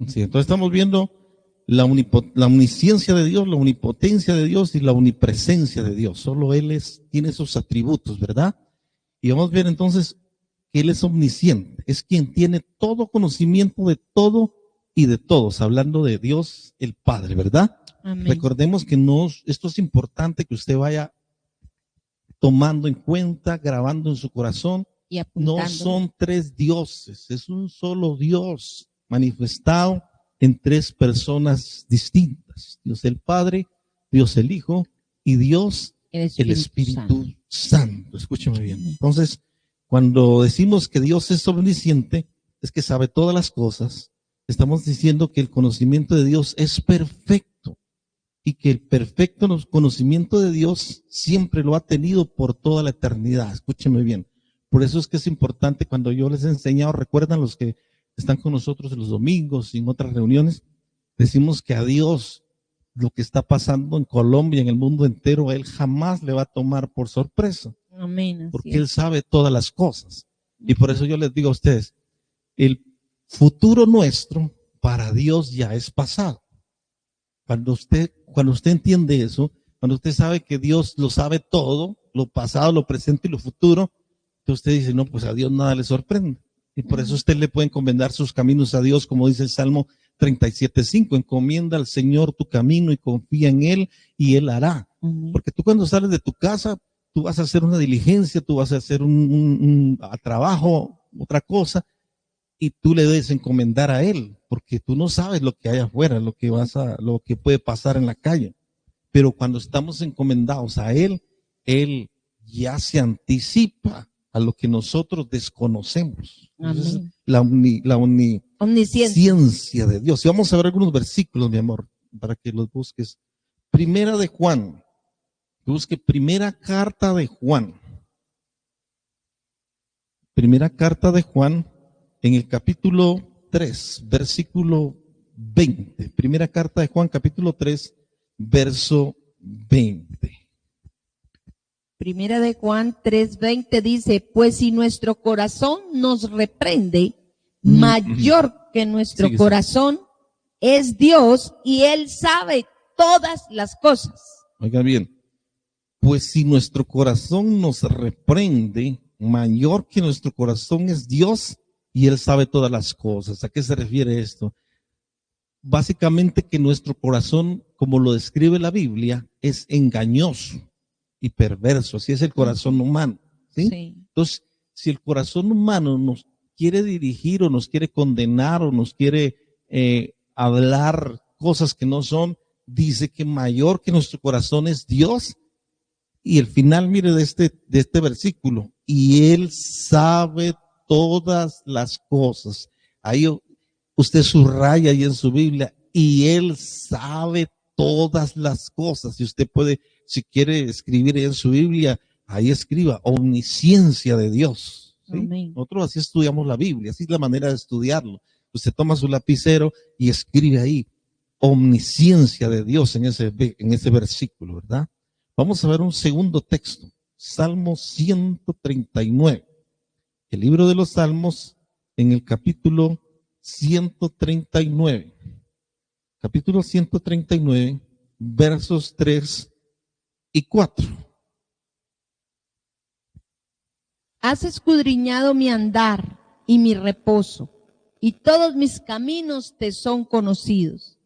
Sí, entonces estamos viendo la omnisciencia de Dios, la omnipotencia de Dios y la omnipresencia de Dios. Solo Él tiene esos atributos, ¿verdad? Y vamos a ver entonces que Él es omnisciente, es quien tiene todo conocimiento de todo y de todos, hablando de Dios el Padre, ¿verdad? Amén. Recordemos que esto es importante que usted vaya tomando en cuenta, grabando en su corazón. Y apuntando. No son tres dioses, es un solo Dios manifestado en tres personas distintas. Dios el Padre, Dios el Hijo y Dios el Espíritu Santo. Escúcheme bien. Entonces, cuando decimos que Dios es omnisciente, es que sabe todas las cosas. Estamos diciendo que el conocimiento de Dios es perfecto y que el perfecto conocimiento de Dios siempre lo ha tenido por toda la eternidad. Escúcheme bien. Por eso es que es importante cuando yo les he enseñado, recuerdan los que están con nosotros los domingos y en otras reuniones, decimos que a Dios lo que está pasando en Colombia, en el mundo entero, Él jamás le va a tomar por sorpresa. Amén. Porque Él sabe todas las cosas. Y por eso yo les digo a ustedes, el futuro nuestro para Dios ya es pasado. Cuando usted entiende eso, cuando usted sabe que Dios lo sabe todo, lo pasado, lo presente y lo futuro, entonces usted dice, no, pues a Dios nada le sorprende. Y por eso usted le puede encomendar sus caminos a Dios, como dice el Salmo 37:5, encomienda al Señor tu camino y confía en Él y Él hará. Porque tú cuando sales de tu casa, tú vas a hacer una diligencia, tú vas a hacer un trabajo, otra cosa, y tú le debes encomendar a Él, porque tú no sabes lo que hay afuera, lo que puede pasar en la calle. Pero cuando estamos encomendados a Él, Él ya se anticipa a lo que nosotros desconocemos. Entonces, la omnisciencia de Dios. Y vamos a ver algunos versículos, mi amor, para que los busques. Primera de Juan. Busque primera carta de Juan. Primera carta de Juan, en el capítulo 3, versículo 20. Primera carta de Juan, capítulo 3, verso 20. Primera de Juan 3:20 dice, pues si nuestro corazón nos reprende, mayor que nuestro corazón es Dios y Él sabe todas las cosas. Oigan bien, pues si nuestro corazón nos reprende, mayor que nuestro corazón es Dios y Él sabe todas las cosas. ¿A qué se refiere esto? Básicamente que nuestro corazón, como lo describe la Biblia, es engañoso y perverso. Así es el corazón humano. ¿sí? Entonces, si el corazón humano nos quiere dirigir o nos quiere condenar o nos quiere hablar cosas que no son, dice que mayor que nuestro corazón es Dios. Y el final, mire, de este versículo, y Él sabe todas las cosas. Ahí usted subraya ahí en su Biblia, y Él sabe todas las cosas. Y usted puede, si quiere escribir en su Biblia, ahí escriba, omnisciencia de Dios. ¿sí? Nosotros así estudiamos la Biblia, así es la manera de estudiarlo. Usted toma su lapicero y escribe ahí, omnisciencia de Dios en ese versículo, ¿verdad? Vamos a ver un segundo texto, Salmo 139. El libro de los Salmos en el capítulo 139. Capítulo 139, versos 3 y 4. Has escudriñado mi andar y mi reposo, y todos mis caminos te son conocidos.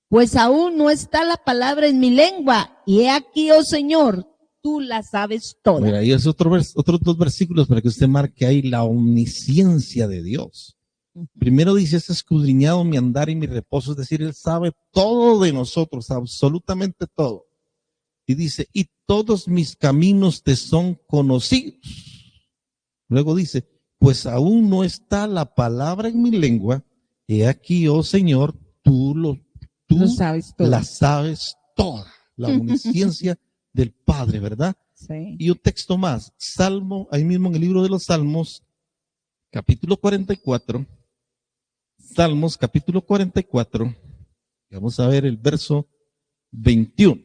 Pues aún no está la palabra en mi lengua, y he aquí, oh Señor, tú la sabes toda. Mira, ahí es otros dos versículos para que usted marque ahí la omnisciencia de Dios. Primero dice, es escudriñado mi andar y mi reposo, es decir, Él sabe todo de nosotros, absolutamente todo. Y dice, y todos mis caminos te son conocidos. Luego dice, pues aún no está la palabra en mi lengua, he aquí, oh Señor, tú sabes la sabes toda, la omnisciencia del Padre, ¿verdad? Sí. Y un texto más, Salmo, ahí mismo en el libro de los Salmos, capítulo 44, Salmos capítulo 44, vamos a ver el verso 21.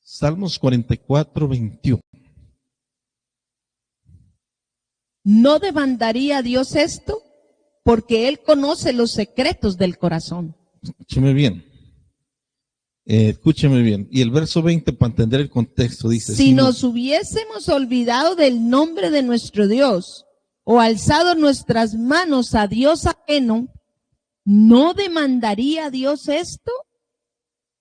Salmos 44, 21. ¿No demandaría Dios esto? porque Él conoce los secretos del corazón. Escúcheme bien. Escúcheme bien. Y el verso 20, para entender el contexto, dice: Si nos hubiésemos olvidado del nombre de nuestro Dios o alzado nuestras manos a Dios ajeno, ¿no demandaría Dios esto?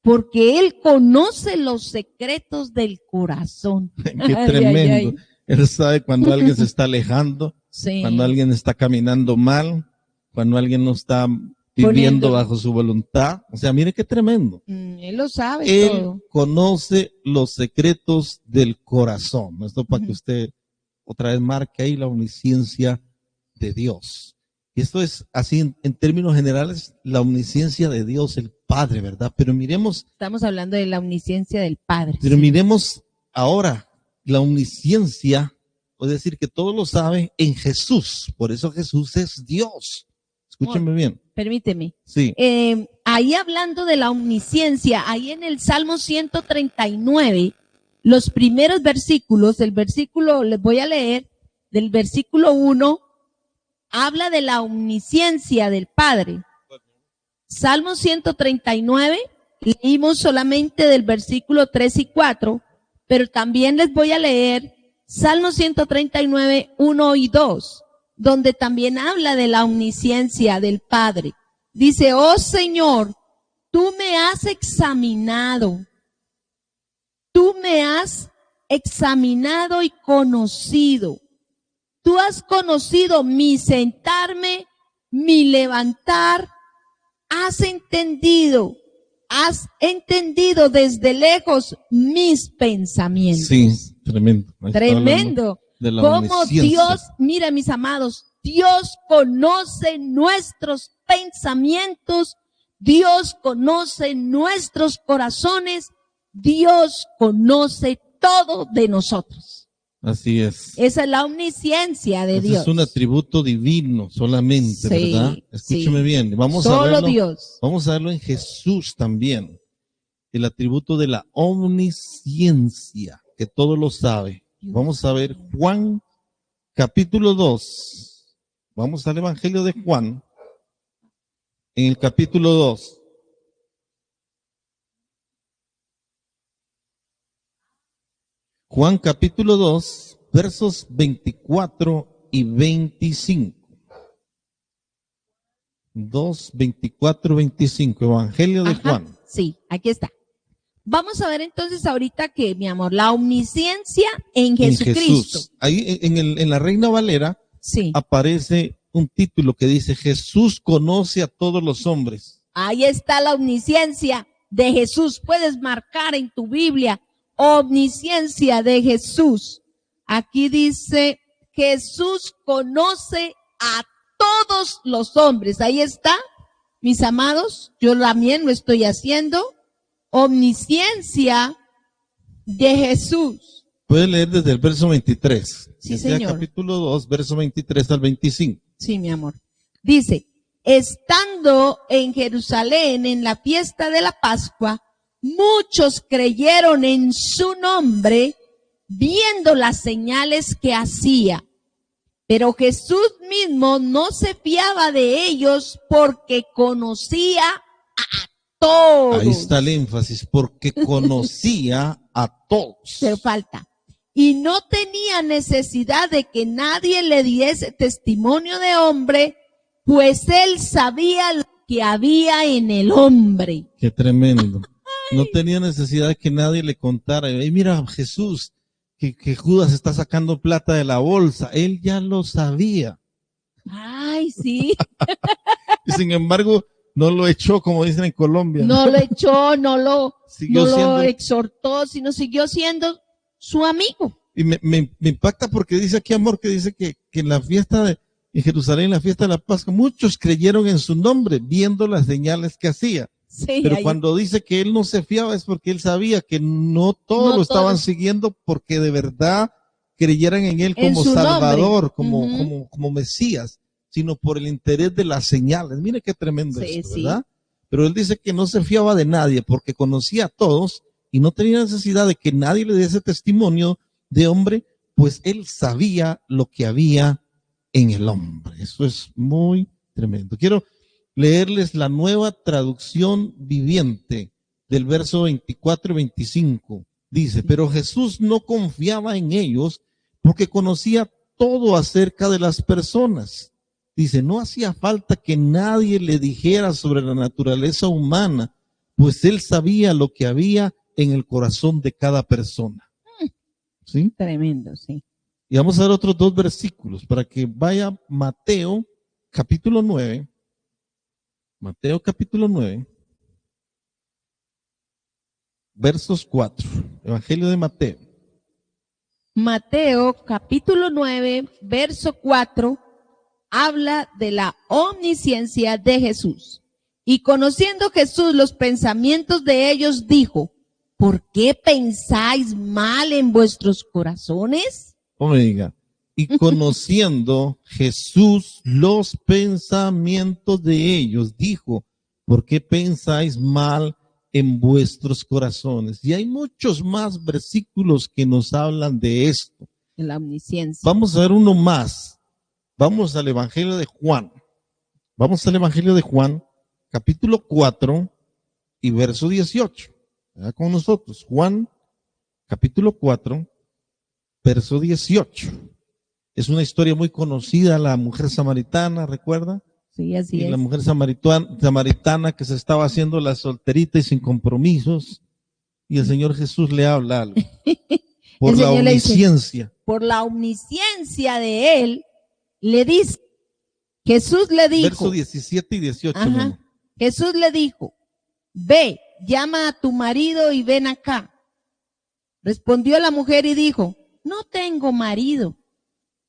Porque Él conoce los secretos del corazón. Qué tremendo. Él sabe cuando alguien se está alejando, Sí. cuando alguien está caminando mal, cuando alguien no está viviendo bajo su voluntad. O sea, mire qué tremendo. Él lo sabe Él todo. conoce los secretos del corazón. Esto para que usted otra vez marque ahí la omnisciencia de Dios. Y esto es así en términos generales, la omnisciencia de Dios, el Padre, ¿verdad? Pero miremos. Estamos hablando de la omnisciencia del Padre. Pero sí. miremos ahora la omnisciencia, es decir, que todo lo sabe en Jesús. Por eso Jesús es Dios. Escúchenme bien. Permíteme. Sí. Ahí hablando de la omnisciencia, ahí en el Salmo 139, los primeros versículos, les voy a leer, del versículo 1, habla de la omnisciencia del Padre. Salmo 139, leímos solamente del versículo 3 y 4, pero también les voy a leer Salmo 139, 1 y 2. Donde también habla de la omnisciencia del Padre. Dice: oh Señor, tú me has examinado y conocido. Tú has conocido mi sentarme, mi levantar, has entendido desde lejos mis pensamientos. Sí, tremendo. Tremendo. Como Dios, mira mis amados, Dios conoce nuestros pensamientos, Dios conoce nuestros corazones, Dios conoce todo de nosotros. Así es. Esa es la omnisciencia de Dios. Es un atributo divino solamente, sí, ¿verdad? Escúcheme sí. bien. Vamos Solo a verlo, Dios. Vamos a verlo en Jesús también. El atributo de la omnisciencia, que todo lo sabe. Vamos a ver Juan capítulo 2. Vamos al Evangelio de Juan. En el capítulo 2. Juan capítulo 2, versos 24 y 25. 2, 24, 25. Evangelio de Juan. Sí, aquí está. Vamos a ver entonces ahorita que, mi amor, la omnisciencia en Jesucristo. Jesús. Ahí en la Reina Valera aparece un título que dice: Jesús conoce a todos los hombres. Ahí está la omnisciencia de Jesús. Puedes marcar en tu Biblia: omnisciencia de Jesús. Aquí dice: Jesús conoce a todos los hombres. Ahí está, mis amados. Yo también lo estoy haciendo. Omnisciencia de Jesús. Puede leer desde el verso 23. Sí, señor. Capítulo 2, verso 23 al 25. Sí, mi amor. Dice: estando en Jerusalén en la fiesta de la Pascua, muchos creyeron en su nombre, viendo las señales que hacía. Pero Jesús mismo no se fiaba de ellos porque conocía a todos. Ahí está el énfasis, porque conocía a todos. Pero falta. Y no tenía necesidad de que nadie le diese testimonio de hombre, pues él sabía lo que había en el hombre. Qué tremendo. No tenía necesidad de que nadie le contara. Mira, Jesús, que Judas está sacando plata de la bolsa. Él ya lo sabía. Ay, sí. Y sin embargo, no lo echó, como dicen en Colombia. No lo echó, no lo siendo, exhortó, sino siguió siendo su amigo. Y me impacta porque dice aquí, amor, que dice que en la fiesta en Jerusalén, en la fiesta de la Pascua, muchos creyeron en su nombre, viendo las señales que hacía. Sí, pero cuando dice que él no se fiaba es porque él sabía que no todos lo estaban siguiendo porque de verdad creyeran en él como Salvador, como Mesías, sino por el interés de las señales. Mire qué tremendo esto, ¿verdad? Pero él dice que no se fiaba de nadie porque conocía a todos y no tenía necesidad de que nadie le diese testimonio de hombre, pues él sabía lo que había en el hombre. Eso es muy, Tremendo. Quiero leerles la Nueva Traducción Viviente del verso 24 y 25. Dice, pero Jesús no confiaba en ellos porque conocía todo acerca de las personas. Dice, no hacía falta que nadie le dijera sobre la naturaleza humana, pues él sabía lo que había en el corazón de cada persona. ¿Sí? Tremendo, sí. Y vamos a ver otros 2 versículos para que vaya Mateo capítulo 9. Mateo capítulo 9. Versos 4. Evangelio de Mateo. Mateo capítulo 9, verso 4, habla de la omnisciencia de Jesús. Y conociendo Jesús los pensamientos de ellos, dijo, ¿por qué pensáis mal en vuestros corazones? Oiga, y conociendo Jesús los pensamientos de ellos, dijo, ¿por qué pensáis mal en vuestros corazones? Y hay muchos más versículos que nos hablan de esto. De la omnisciencia. Vamos a ver uno más. Vamos al Evangelio de Juan. Vamos al Evangelio de Juan, capítulo 4 y verso 18. ¿Verdad? Con nosotros. Juan, capítulo 4, verso 18. Es una historia muy conocida, la mujer samaritana, ¿recuerda? Sí, así Y es. la mujer samaritana que se estaba haciendo la solterita y sin compromisos. Y el Señor Jesús le habla algo. Por la Señor le dice, omnisciencia. por la omnisciencia de él, le dice, Jesús le dijo. Verso 17 y 18. Ajá, Jesús le dijo, ve, llama a tu marido y ven acá. Respondió la mujer y dijo, no tengo marido.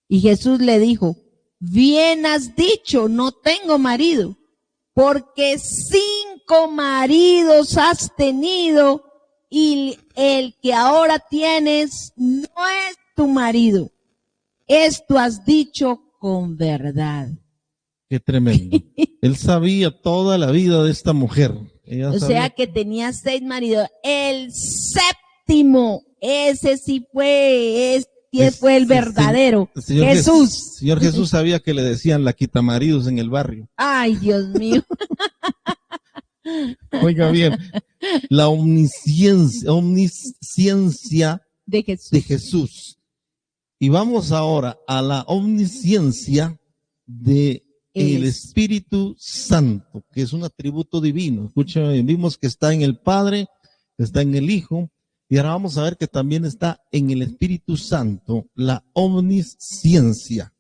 Y Jesús le dijo, bien has dicho, no tengo marido, porque 5 maridos has tenido y el que ahora tienes no es tu marido. Esto has dicho con verdad. Qué tremendo. Él sabía toda la vida de esta mujer. Ella O sabía. sea que tenía 6 maridos. El séptimo, ese sí fue, fue el verdadero. Jesús. Señor Jesús sabía que le decían la quitamaridos en el barrio. Ay, Dios mío. Oiga bien, la omnisciencia De Jesús. de Jesús. Y vamos ahora a la omnisciencia de el Espíritu Santo, que es un atributo divino. Escuchen, vimos que está en el Padre, está en el Hijo, y ahora vamos a ver que también está en el Espíritu Santo, la omnisciencia.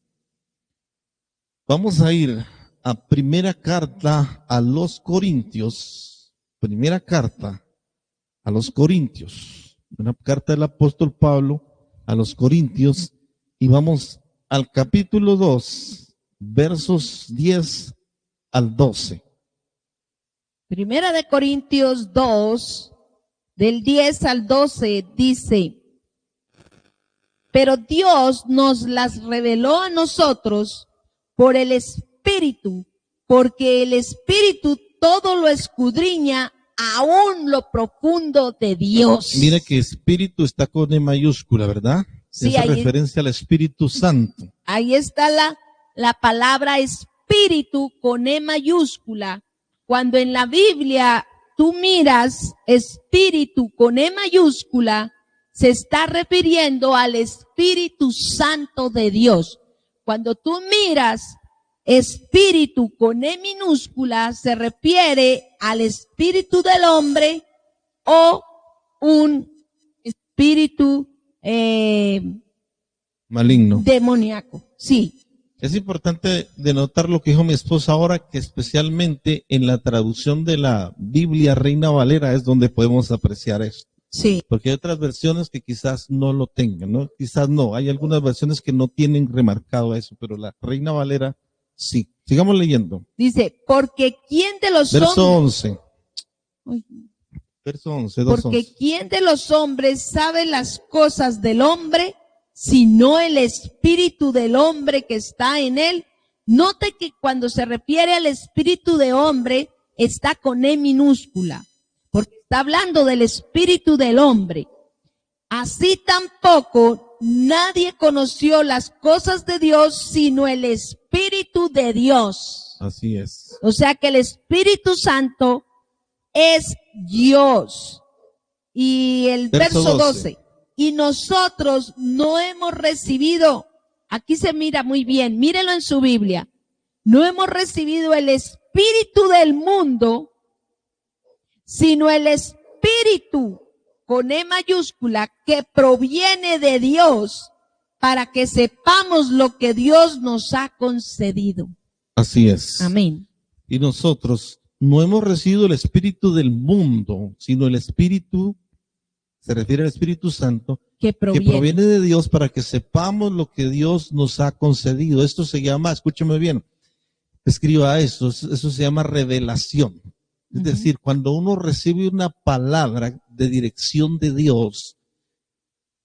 Vamos a ir a primera carta a los Corintios, primera carta a los Corintios, una carta del apóstol Pablo a los Corintios, y vamos al capítulo 2, versos 10 al 12. Primera de Corintios 2, del 10 al 12, dice, pero Dios nos las reveló a nosotros por el Espíritu, porque el Espíritu todo lo escudriña, aún lo profundo de Dios. Mira que Espíritu está con E mayúscula, ¿verdad? Sí, es referencia al Espíritu Santo. Ahí está la palabra Espíritu con E mayúscula. Cuando en la Biblia tú miras Espíritu con E mayúscula, se está refiriendo al Espíritu Santo de Dios. Cuando tú miras Espíritu con E minúscula, se refiere al espíritu del hombre o un espíritu maligno, demoníaco. Sí. Es importante denotar lo que dijo mi esposa ahora, que especialmente en la traducción de la Biblia Reina Valera es donde podemos apreciar esto. Sí. Porque hay otras versiones que quizás no lo tengan, ¿no? Quizás no. Hay algunas versiones que no tienen remarcado eso, pero la Reina Valera sí. Sigamos leyendo. Dice, porque ¿quién de los Verso hombres? 11. Verso 11, Porque 11. ¿quién de los hombres sabe las cosas del hombre, sino el espíritu del hombre que está en él? Note que cuando se refiere al espíritu de hombre, está con E minúscula, porque está hablando del espíritu del hombre. Así tampoco nadie conoció las cosas de Dios, sino el Espíritu de Dios. Dios. Así es. O sea que el Espíritu Santo es Dios. Y el verso 12. Y nosotros no hemos recibido, aquí se mira muy bien, mírelo en su Biblia, no hemos recibido el Espíritu del mundo, sino el Espíritu con E mayúscula que proviene de Dios para que sepamos lo que Dios nos ha concedido. Así es. Amén. Y nosotros no hemos recibido el Espíritu del mundo, sino el Espíritu, se refiere al Espíritu Santo, Que que proviene. proviene de Dios para que sepamos lo que Dios nos ha concedido. Esto se llama, escúcheme bien, escriba eso se llama revelación. Es decir, cuando uno recibe una palabra de dirección de Dios,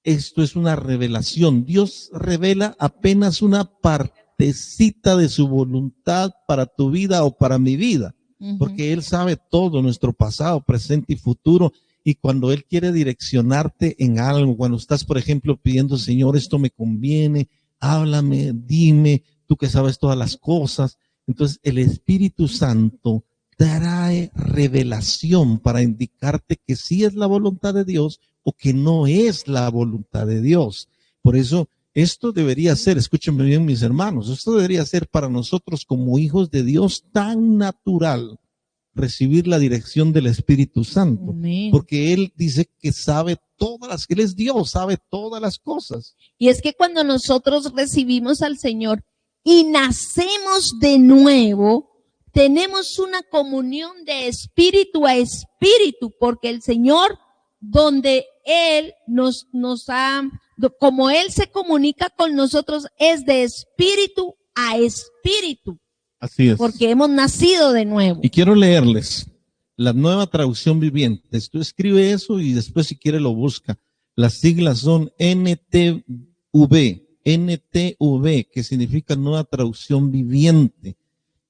esto es una revelación. Dios revela apenas una partecita de su voluntad para tu vida o para mi vida, porque Él sabe todo, nuestro pasado, presente y futuro. Y cuando Él quiere direccionarte en algo, cuando estás, por ejemplo, pidiendo, Señor, esto me conviene, háblame, dime, tú que sabes todas las cosas. Entonces, el Espíritu Santo trae revelación para indicarte que sí es la voluntad de Dios o que no es la voluntad de Dios. Por eso, esto debería ser, escúchenme bien mis hermanos, esto debería ser para nosotros como hijos de Dios tan natural recibir la dirección del Espíritu Santo. Amén. Porque Él dice que sabe Él es Dios, sabe todas las cosas. Y es que cuando nosotros recibimos al Señor y nacemos de nuevo, tenemos una comunión de espíritu a espíritu, porque el Señor, donde Él nos ha, como Él se comunica con nosotros, es de espíritu a espíritu. Así es. Porque hemos nacido de nuevo. Y quiero leerles la Nueva Traducción Viviente. Tú escribe eso y después si quiere lo busca. Las siglas son NTV, que significa Nueva Traducción Viviente.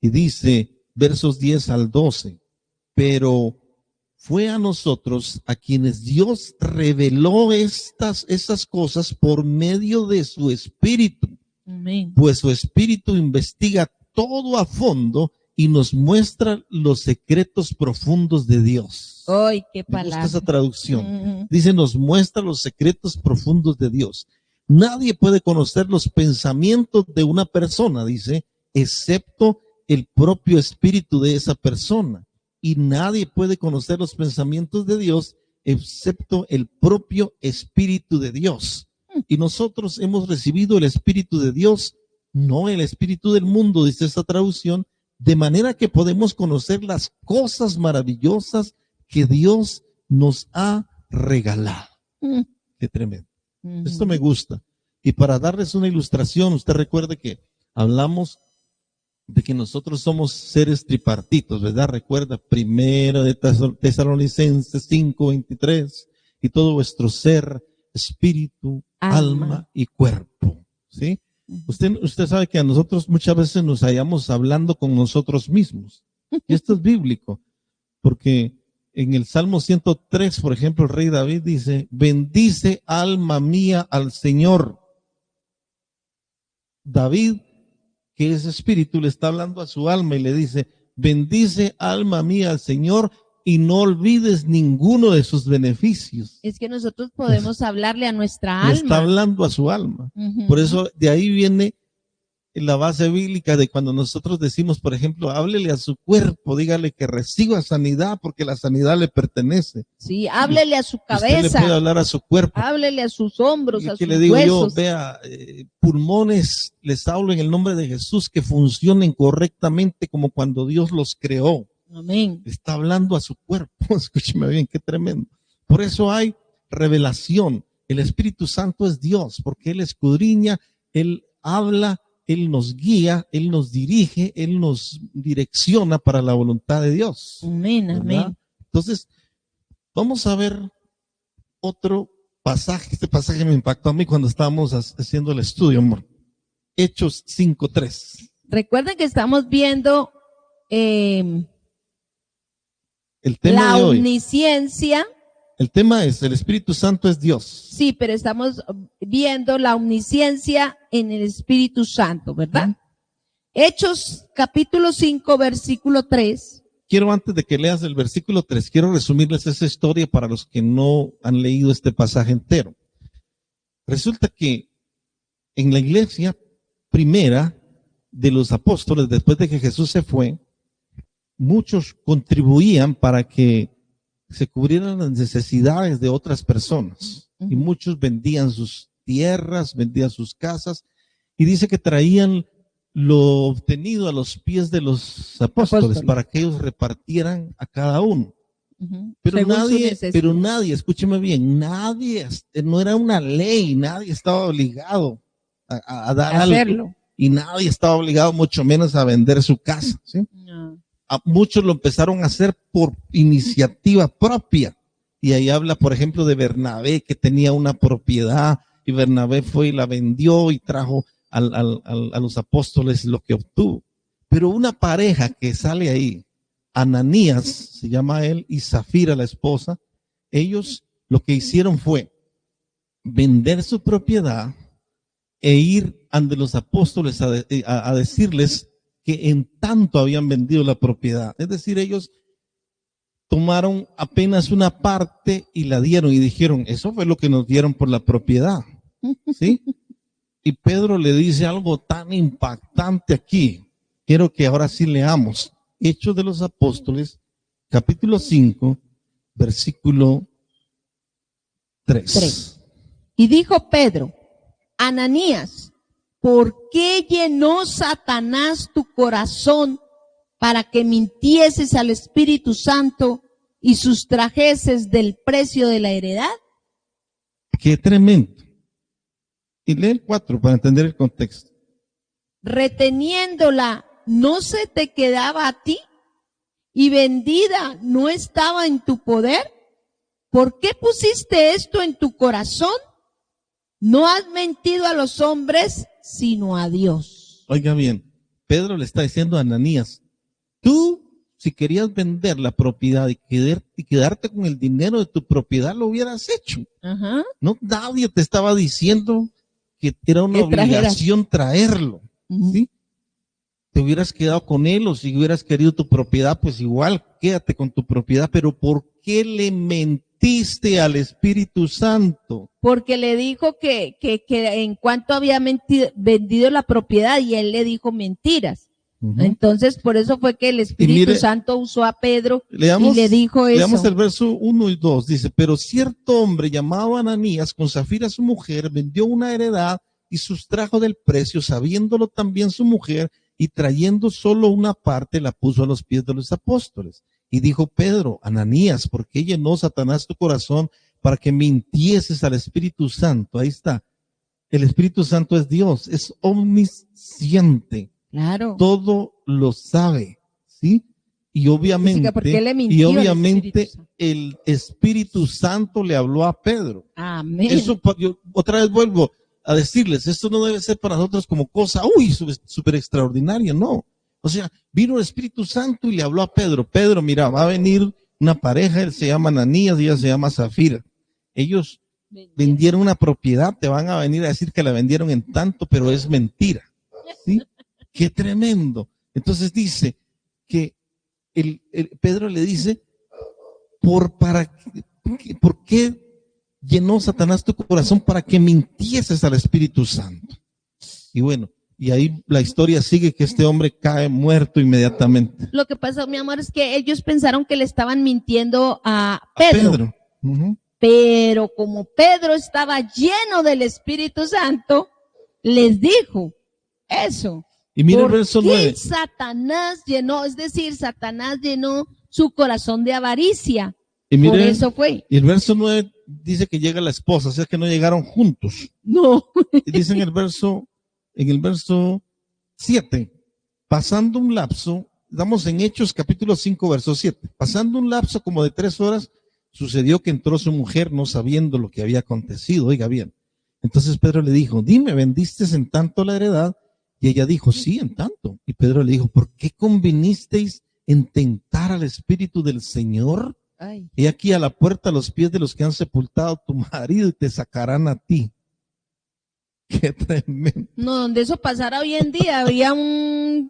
Y dice, versos 10 al 12, pero fue a nosotros a quienes Dios reveló esas cosas por medio de su Espíritu. Amén. Pues su Espíritu investiga todo a fondo y nos muestra los secretos profundos de Dios. ¡Ay, qué Me gusta palabra! esa traducción. Dice, nos muestra los secretos profundos de Dios. Nadie puede conocer los pensamientos de una persona, dice, excepto el propio espíritu de esa persona. Y nadie puede conocer los pensamientos de Dios, excepto el propio espíritu de Dios. Y nosotros hemos recibido el Espíritu de Dios, no el espíritu del mundo, dice esta traducción, de manera que podemos conocer las cosas maravillosas que Dios nos ha regalado. Qué tremendo. Esto me gusta. Y para darles una ilustración, usted recuerde que hablamos de que nosotros somos seres tripartitos, ¿verdad? Recuerda, primero de Tesalonicenses 5:23, y todo vuestro ser, espíritu, alma y cuerpo, ¿sí? Usted sabe que a nosotros muchas veces nos hallamos hablando con nosotros mismos. Y esto es bíblico, porque en el Salmo 103, por ejemplo, el rey David dice, bendice alma mía al Señor. David, que es espíritu, le está hablando a su alma y le dice, bendice alma mía al Señor y no olvides ninguno de sus beneficios. Es que nosotros podemos hablarle a nuestra Le alma. está hablando a su alma. Por eso de ahí viene la base bíblica de cuando nosotros decimos, por ejemplo, háblele a su cuerpo, dígale que reciba sanidad porque la sanidad le pertenece. Sí, háblele a su Usted le cabeza, puede hablar a su cuerpo. háblele a sus hombros, Y a que sus le digo huesos. yo, vea, pulmones, les hablo en el nombre de Jesús, que funcionen correctamente como cuando Dios los creó. Amén. Está hablando a su cuerpo. Escúcheme bien, qué tremendo. Por eso hay revelación. El Espíritu Santo es Dios, porque Él escudriña, Él habla, Él nos guía, Él nos dirige, Él nos direcciona para la voluntad de Dios. Amén, ¿verdad? amén. Entonces, vamos a ver otro pasaje. Este pasaje me impactó a mí cuando estábamos haciendo el estudio, amor. Hechos 5:3. Recuerden que estamos viendo El tema la de hoy. omnisciencia. El tema es, el Espíritu Santo es Dios. Sí, pero estamos viendo la omnisciencia en el Espíritu Santo, ¿verdad? Hechos capítulo 5, versículo 3. Quiero, antes de que leas el versículo 3, quiero resumirles esa historia para los que no han leído este pasaje entero. Resulta que en la iglesia primera de los apóstoles, después de que Jesús se fue, muchos contribuían para que se cubrieran las necesidades de otras personas. Y muchos vendían sus tierras, vendían sus casas, y dice que traían lo obtenido a los pies de los apóstoles para que ellos repartieran a cada uno. Pero nadie, escúcheme bien, nadie, no era una ley, nadie estaba obligado a dar algo, y nadie estaba obligado, mucho menos a vender su casa, ¿sí? No. Muchos lo empezaron a hacer por iniciativa propia, y ahí habla, por ejemplo, de Bernabé, que tenía una propiedad, y Bernabé fue y la vendió y trajo a los apóstoles lo que obtuvo. Pero una pareja que sale ahí, Ananías, se llama él, y Zafira, la esposa, ellos lo que hicieron fue vender su propiedad e ir ante los apóstoles a decirles que en tanto habían vendido la propiedad. Es decir, ellos tomaron apenas una parte y la dieron y dijeron, eso fue lo que nos dieron por la propiedad, ¿sí? Y Pedro le dice algo tan impactante aquí. Quiero que ahora sí leamos Hechos de los Apóstoles, capítulo 5, versículo 3. Y dijo Pedro, Ananías, ¿por qué llenó Satanás tu corazón para que mintieses al Espíritu Santo y sustrajeses del precio de la heredad? Qué tremendo. Y lee el 4 para entender el contexto. Reteniéndola, ¿no se te quedaba a ti? ¿Y vendida no estaba en tu poder? ¿Por qué pusiste esto en tu corazón? No has mentido a los hombres, sino a Dios. Oiga bien, Pedro le está diciendo a Ananías, tú, si querías vender la propiedad y quedarte con el dinero de tu propiedad, lo hubieras hecho. Ajá. No, nadie te estaba diciendo que era una obligación traerlo, ¿sí? Te hubieras quedado con él, o si hubieras querido tu propiedad, pues igual, quédate con tu propiedad. Pero ¿por qué le mentiste al Espíritu Santo? Porque le dijo que en cuanto había vendido la propiedad, y él le dijo mentiras. Entonces, por eso fue que el Espíritu Santo usó a Pedro y le dijo eso. Leamos el verso 1 y 2, dice, pero cierto hombre llamado Ananías, con Zafira su mujer, vendió una heredad y sustrajo del precio, sabiéndolo también su mujer, y trayendo solo una parte, la puso a los pies de los apóstoles. Y dijo Pedro, Ananías, ¿por qué llenó Satanás tu corazón para que mintieses al Espíritu Santo? Ahí está. El Espíritu Santo es Dios, es omnisciente. Claro. Todo lo sabe, ¿sí? Y obviamente, el Espíritu Santo le habló a Pedro. Amén. Eso, yo otra vez vuelvo a decirles, esto no debe ser para nosotros como cosa, súper extraordinaria, no. O sea, vino el Espíritu Santo y le habló a Pedro. Pedro, mira, va a venir una pareja, él se llama Ananías y ella se llama Zafira. Ellos vendieron una propiedad, te van a venir a decir que la vendieron en tanto, pero es mentira, ¿sí? ¡Qué tremendo! Entonces dice que Pedro le dice, ¿por qué llenó Satanás tu corazón para que mintieses al Espíritu Santo? Y bueno, y ahí la historia sigue que este hombre cae muerto inmediatamente. Lo que pasó, mi amor, es que ellos pensaron que le estaban mintiendo a Pedro. Pero como Pedro estaba lleno del Espíritu Santo, les dijo eso. Y mira el verso 9. Satanás llenó su corazón de avaricia. Y mire, por eso fue. Y el verso 9 dice que llega la esposa, o sea que no llegaron juntos. No. Y dice en el verso 7, pasando un lapso, estamos en Hechos capítulo 5, verso 7, pasando un lapso como de 3 horas, sucedió que entró su mujer no sabiendo lo que había acontecido. Oiga bien. Entonces Pedro le dijo, dime, ¿vendiste en tanto la heredad? Y ella dijo, sí, en tanto. Y Pedro le dijo, ¿por qué convinisteis en tentar al Espíritu del Señor? He aquí a la puerta a los pies de los que han sepultado a tu marido y te sacarán a ti. Qué tremendo. No, donde eso pasara hoy en día, había un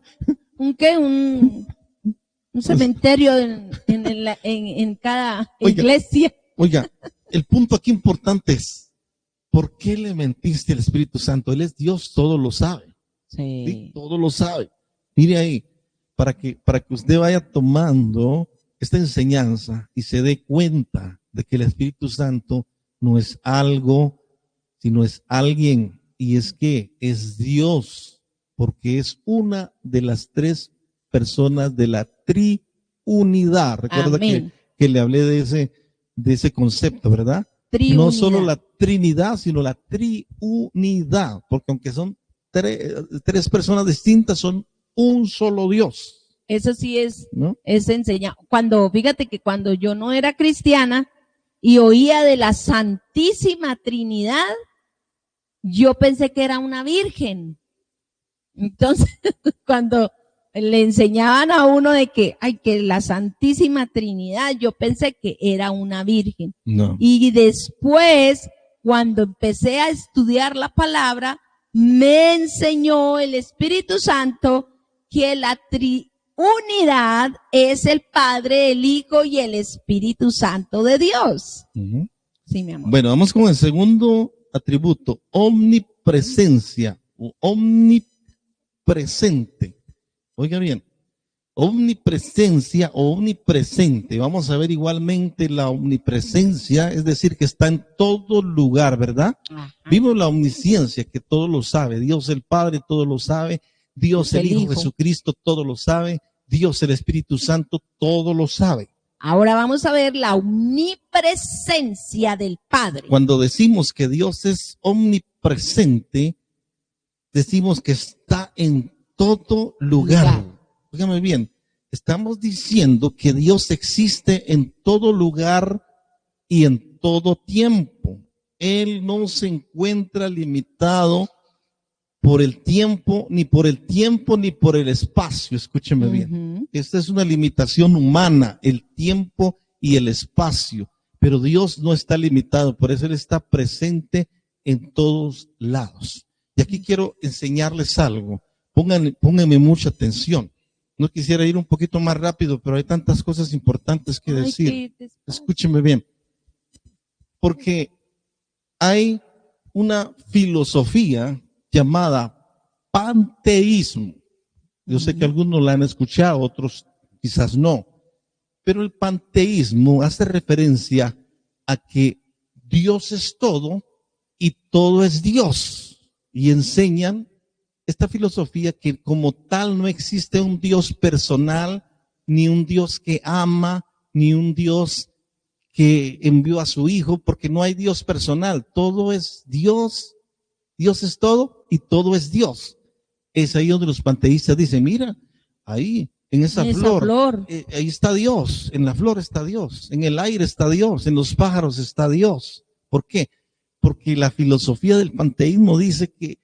¿Un qué? Un cementerio en cada Oiga. iglesia. Oiga, el punto aquí importante es, ¿por qué le mentiste al Espíritu Santo? Él es Dios, todo lo sabe. ¿Sí? Todo lo sabe. Mire ahí, para que usted vaya tomando esta enseñanza y se dé cuenta de que el Espíritu Santo no es algo, sino es alguien, y es que es Dios, porque es una de las tres personas de la triunidad. Recuerda que le hablé de ese concepto, ¿verdad? Triunidad. No solo la Trinidad, sino la triunidad, porque aunque son tres personas distintas, son un solo Dios. Eso sí ¿no? es enseñado. Fíjate que cuando yo no era cristiana y oía de la Santísima Trinidad, yo pensé que era una virgen. Entonces, cuando le enseñaban a uno de que la Santísima Trinidad, yo pensé que era una virgen. No. Y después, cuando empecé a estudiar la palabra, me enseñó el Espíritu Santo que la triunidad es el Padre, el Hijo y el Espíritu Santo de Dios. Uh-huh. Sí, mi amor. Bueno, vamos con el segundo atributo, omnipresencia o omnipresente. Oiga bien, omnipresencia o omnipresente. Vamos a ver igualmente la omnipresencia, es decir, que está en todo lugar, ¿verdad? Ajá. Vimos la omnisciencia, que todo lo sabe. Dios el Padre todo lo sabe. Dios el Hijo Jesucristo todo lo sabe. Dios el Espíritu Santo todo lo sabe. Ahora vamos a ver la omnipresencia del Padre. Cuando decimos que Dios es omnipresente, decimos que está en todo lugar. Dígame bien, estamos diciendo que Dios existe en todo lugar y en todo tiempo. Él no se encuentra limitado por el tiempo, ni por el espacio. Escúcheme bien. Esta es una limitación humana, el tiempo y el espacio. Pero Dios no está limitado, por eso Él está presente en todos lados. Y aquí quiero enseñarles algo. Pónganme mucha atención. No quisiera ir un poquito más rápido, pero hay tantas cosas importantes que decir. Escúcheme bien. Porque hay una filosofía llamada panteísmo. Yo sé que algunos la han escuchado, otros quizás no. Pero el panteísmo hace referencia a que Dios es todo y todo es Dios. Y enseñan esta filosofía que como tal no existe un Dios personal, ni un Dios que ama, ni un Dios que envió a su Hijo, porque no hay Dios personal. Todo es Dios. Dios es todo y todo es Dios. Es ahí donde los panteístas dicen, mira, ahí, en esa flor. Ahí está Dios, en la flor está Dios, en el aire está Dios, en los pájaros está Dios. ¿Por qué? Porque la filosofía del panteísmo dice que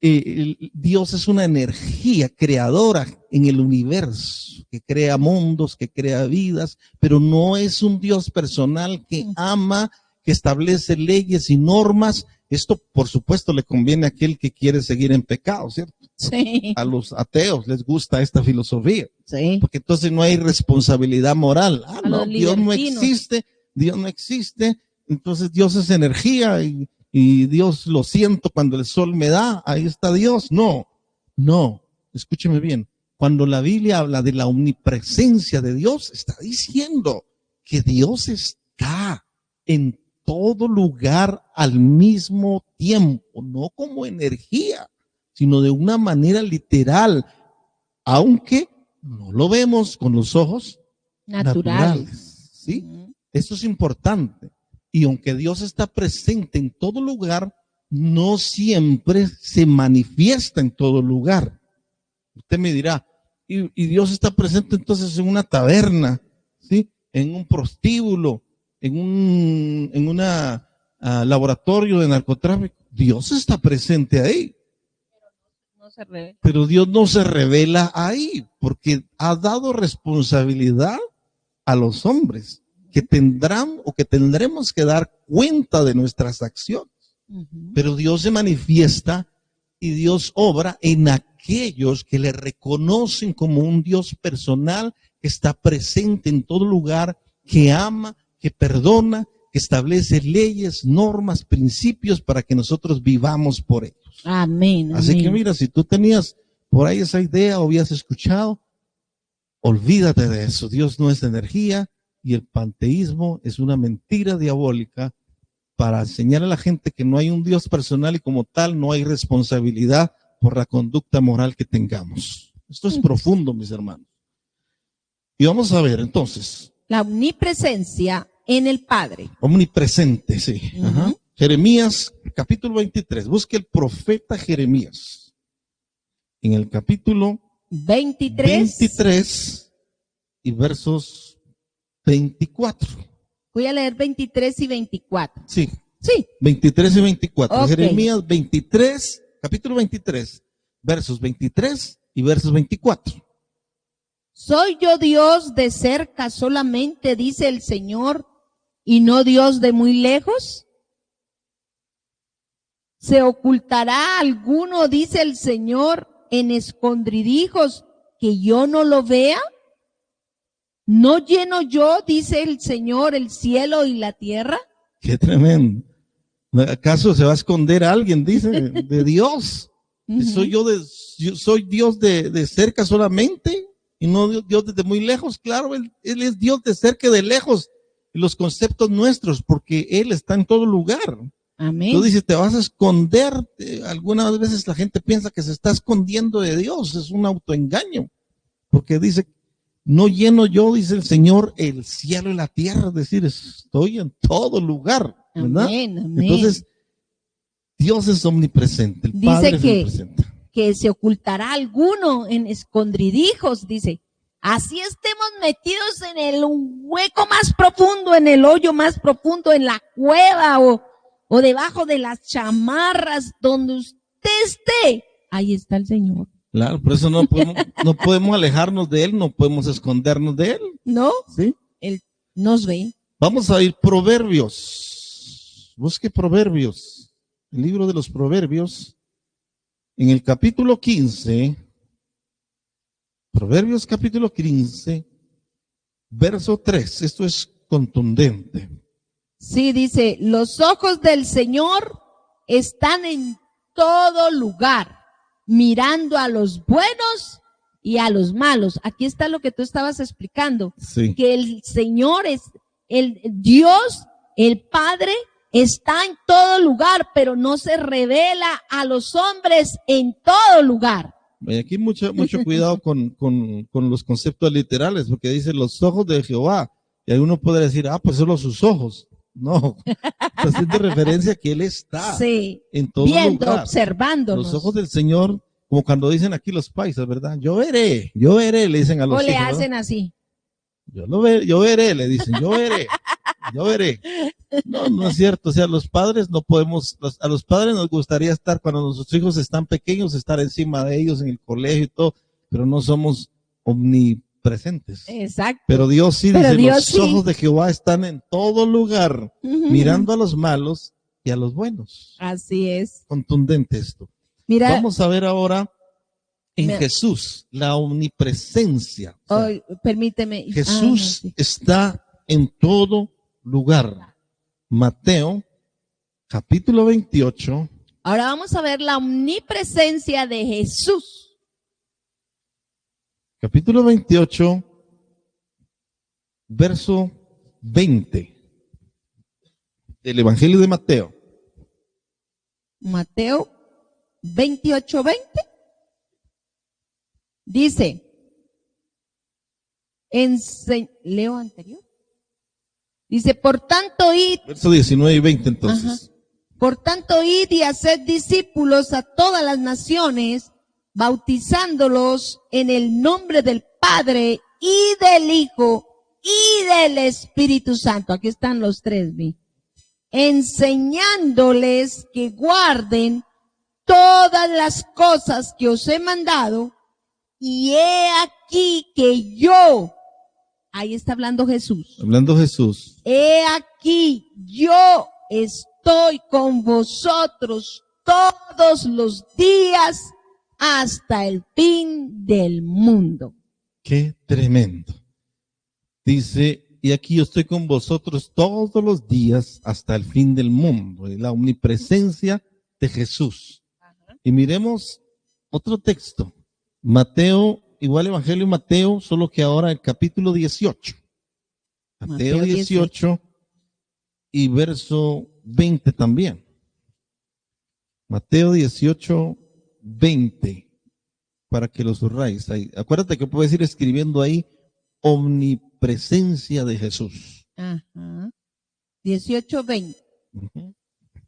Dios es una energía creadora en el universo, que crea mundos, que crea vidas, pero no es un Dios personal que ama, que establece leyes y normas. Esto, por supuesto, le conviene a aquel que quiere seguir en pecado, ¿cierto? Sí. A los ateos les gusta esta filosofía. Sí. Porque entonces no hay responsabilidad moral. No, Dios no existe, entonces Dios es energía y Dios lo siento cuando el sol me da, ahí está Dios. No, escúcheme bien. Cuando la Biblia habla de la omnipresencia de Dios, está diciendo que Dios está en todo lugar al mismo tiempo, no como energía, sino de una manera literal, aunque no lo vemos con los ojos naturales. ¿Sí? Esto es importante. Y aunque Dios está presente en todo lugar, no siempre se manifiesta en todo lugar. Usted me dirá, y Dios está presente entonces en una taberna, ¿sí? En un prostíbulo, en un laboratorio de narcotráfico. Dios está presente ahí. Pero Dios no se revela ahí, porque ha dado responsabilidad a los hombres que tendrán o que tendremos que dar cuenta de nuestras acciones. Pero Dios se manifiesta y Dios obra en aquellos que le reconocen como un Dios personal, que está presente en todo lugar, que ama, que perdona, que establece leyes, normas, principios para que nosotros vivamos por ellos. Amén. Así que amén. mira, si tú tenías por ahí esa idea o habías escuchado, olvídate de eso. Dios no es energía y el panteísmo es una mentira diabólica para enseñar a la gente que no hay un Dios personal y como tal no hay responsabilidad por la conducta moral que tengamos. Esto es profundo, mis hermanos. Y vamos a ver entonces. La omnipresencia en el Padre. Omnipresente, sí. Ajá. Jeremías, capítulo 23. Busque el profeta Jeremías. En el capítulo 23 y versos 24. Voy a leer 23 y 24. Sí. Sí. 23 y 24. Ok. Jeremías 23, capítulo 23, versos 23 y versos 24. ¿Soy yo Dios de cerca solamente, dice el Señor, y no Dios de muy lejos? ¿Se ocultará alguno, dice el Señor, en escondrijos que yo no lo vea? ¿No lleno yo, dice el Señor, el cielo y la tierra? Qué tremendo. ¿Acaso se va a esconder alguien, dice, de Dios? ¿Soy Dios de cerca solamente y no Dios desde muy lejos? Claro, él es Dios de cerca y de lejos. Y los conceptos nuestros, porque Él está en todo lugar. Amén. Tú dices, te vas a esconder. Algunas veces la gente piensa que se está escondiendo de Dios. Es un autoengaño. Porque dice, no lleno yo, dice el Señor, el cielo y la tierra. Es decir, estoy en todo lugar. ¿Verdad? Amén, amén. Entonces, Dios es omnipresente. El Dice Padre es omnipresente. Que se ocultará alguno en escondrijos, dice. Así estemos metidos en el hueco más profundo, en el hoyo más profundo, en la cueva o debajo de las chamarras, donde usted esté. Ahí está el Señor. Claro, por eso no podemos alejarnos de Él, no podemos escondernos de Él. ¿No? ¿Sí? Él nos ve. Vamos a ir Proverbios. Busque Proverbios. El libro de los Proverbios. En el capítulo 15. Proverbios capítulo 15. Verso 3. Esto es contundente. Sí, dice, los ojos del Señor están en todo lugar, mirando a los buenos y a los malos. Aquí está lo que tú estabas explicando. Sí. Que el Señor es, el Dios, el Padre, está en todo lugar, pero no se revela a los hombres en todo lugar. Aquí mucho cuidado con los conceptos literales, porque dice los ojos de Jehová. Y alguno podría decir, pues solo sus ojos. No, está haciendo referencia a que Él está en todo viendo, lugar. observándonos. Los ojos del Señor, como cuando dicen aquí los paisas, ¿verdad? Yo veré, le dicen a los hijos. O le hacen, ¿no?, así. Yo veré, le dicen, yo veré. No es cierto. O sea, los padres no podemos, a los padres nos gustaría estar cuando nuestros hijos están pequeños, estar encima de ellos en el colegio y todo, pero no somos omnipresentes. Exacto. Pero Dios sí, pero dice, Dios los sí. ojos de Jehová están en todo lugar, mirando a los malos y a los buenos. Así es. Contundente esto. Mira, vamos a ver ahora en Jesús, la omnipresencia. O sea, permíteme. Jesús sí. está en todo lugar. Mateo, capítulo 28. Ahora vamos a ver la omnipresencia de Jesús. Capítulo 28, verso 20. Del Evangelio de Mateo. Mateo 28, 20. Dice, leo anterior. Dice, por tanto id. Verso 19 y 20 entonces. Ajá. Por tanto id y haced discípulos a todas las naciones, bautizándolos en el nombre del Padre y del Hijo y del Espíritu Santo. Aquí están los tres, enseñándoles que guarden todas las cosas que os he mandado, y he aquí que yo, ahí está hablando Jesús. Hablando Jesús. He aquí yo estoy con vosotros todos los días hasta el fin del mundo. Qué tremendo. Dice, y aquí yo estoy con vosotros todos los días hasta el fin del mundo. Y la omnipresencia de Jesús. Y miremos otro texto. Mateo, igual Evangelio de Mateo, solo que ahora el capítulo 18. Mateo 18 y verso 20 también. Mateo 18, 20. Para que lo subrayes ahí. Acuérdate que puedes ir escribiendo ahí omnipresencia de Jesús. Ajá. 18, 20. Uh-huh.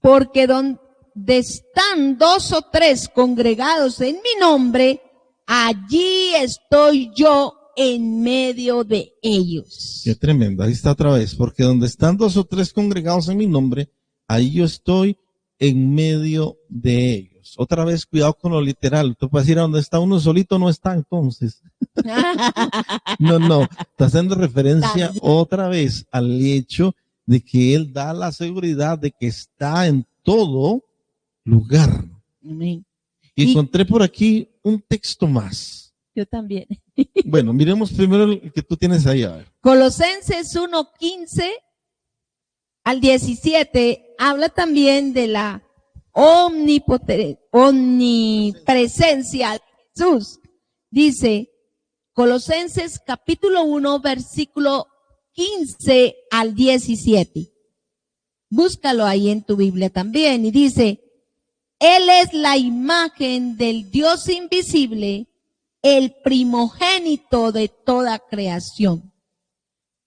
Porque donde están 2 o 3 congregados en mi nombre, allí estoy yo en medio de ellos. Qué tremendo. Ahí está otra vez. Porque donde están 2 o 3 congregados en mi nombre, ahí yo estoy en medio de ellos. Otra vez, cuidado con lo literal. Tú puedes decir, a donde está uno solito, no está entonces. No. Está haciendo referencia otra vez al hecho de que Él da la seguridad de que está en todo lugar. Amén. Y encontré por aquí un texto más. Yo también. Bueno, miremos primero el que tú tienes ahí. A ver. Colosenses 1:15 al 17 habla también de la omnipresencia de Jesús. Dice, Colosenses capítulo 1, versículo 15 al 17. Búscalo ahí en tu Biblia también. Y dice, Él es la imagen del Dios invisible, el primogénito de toda creación.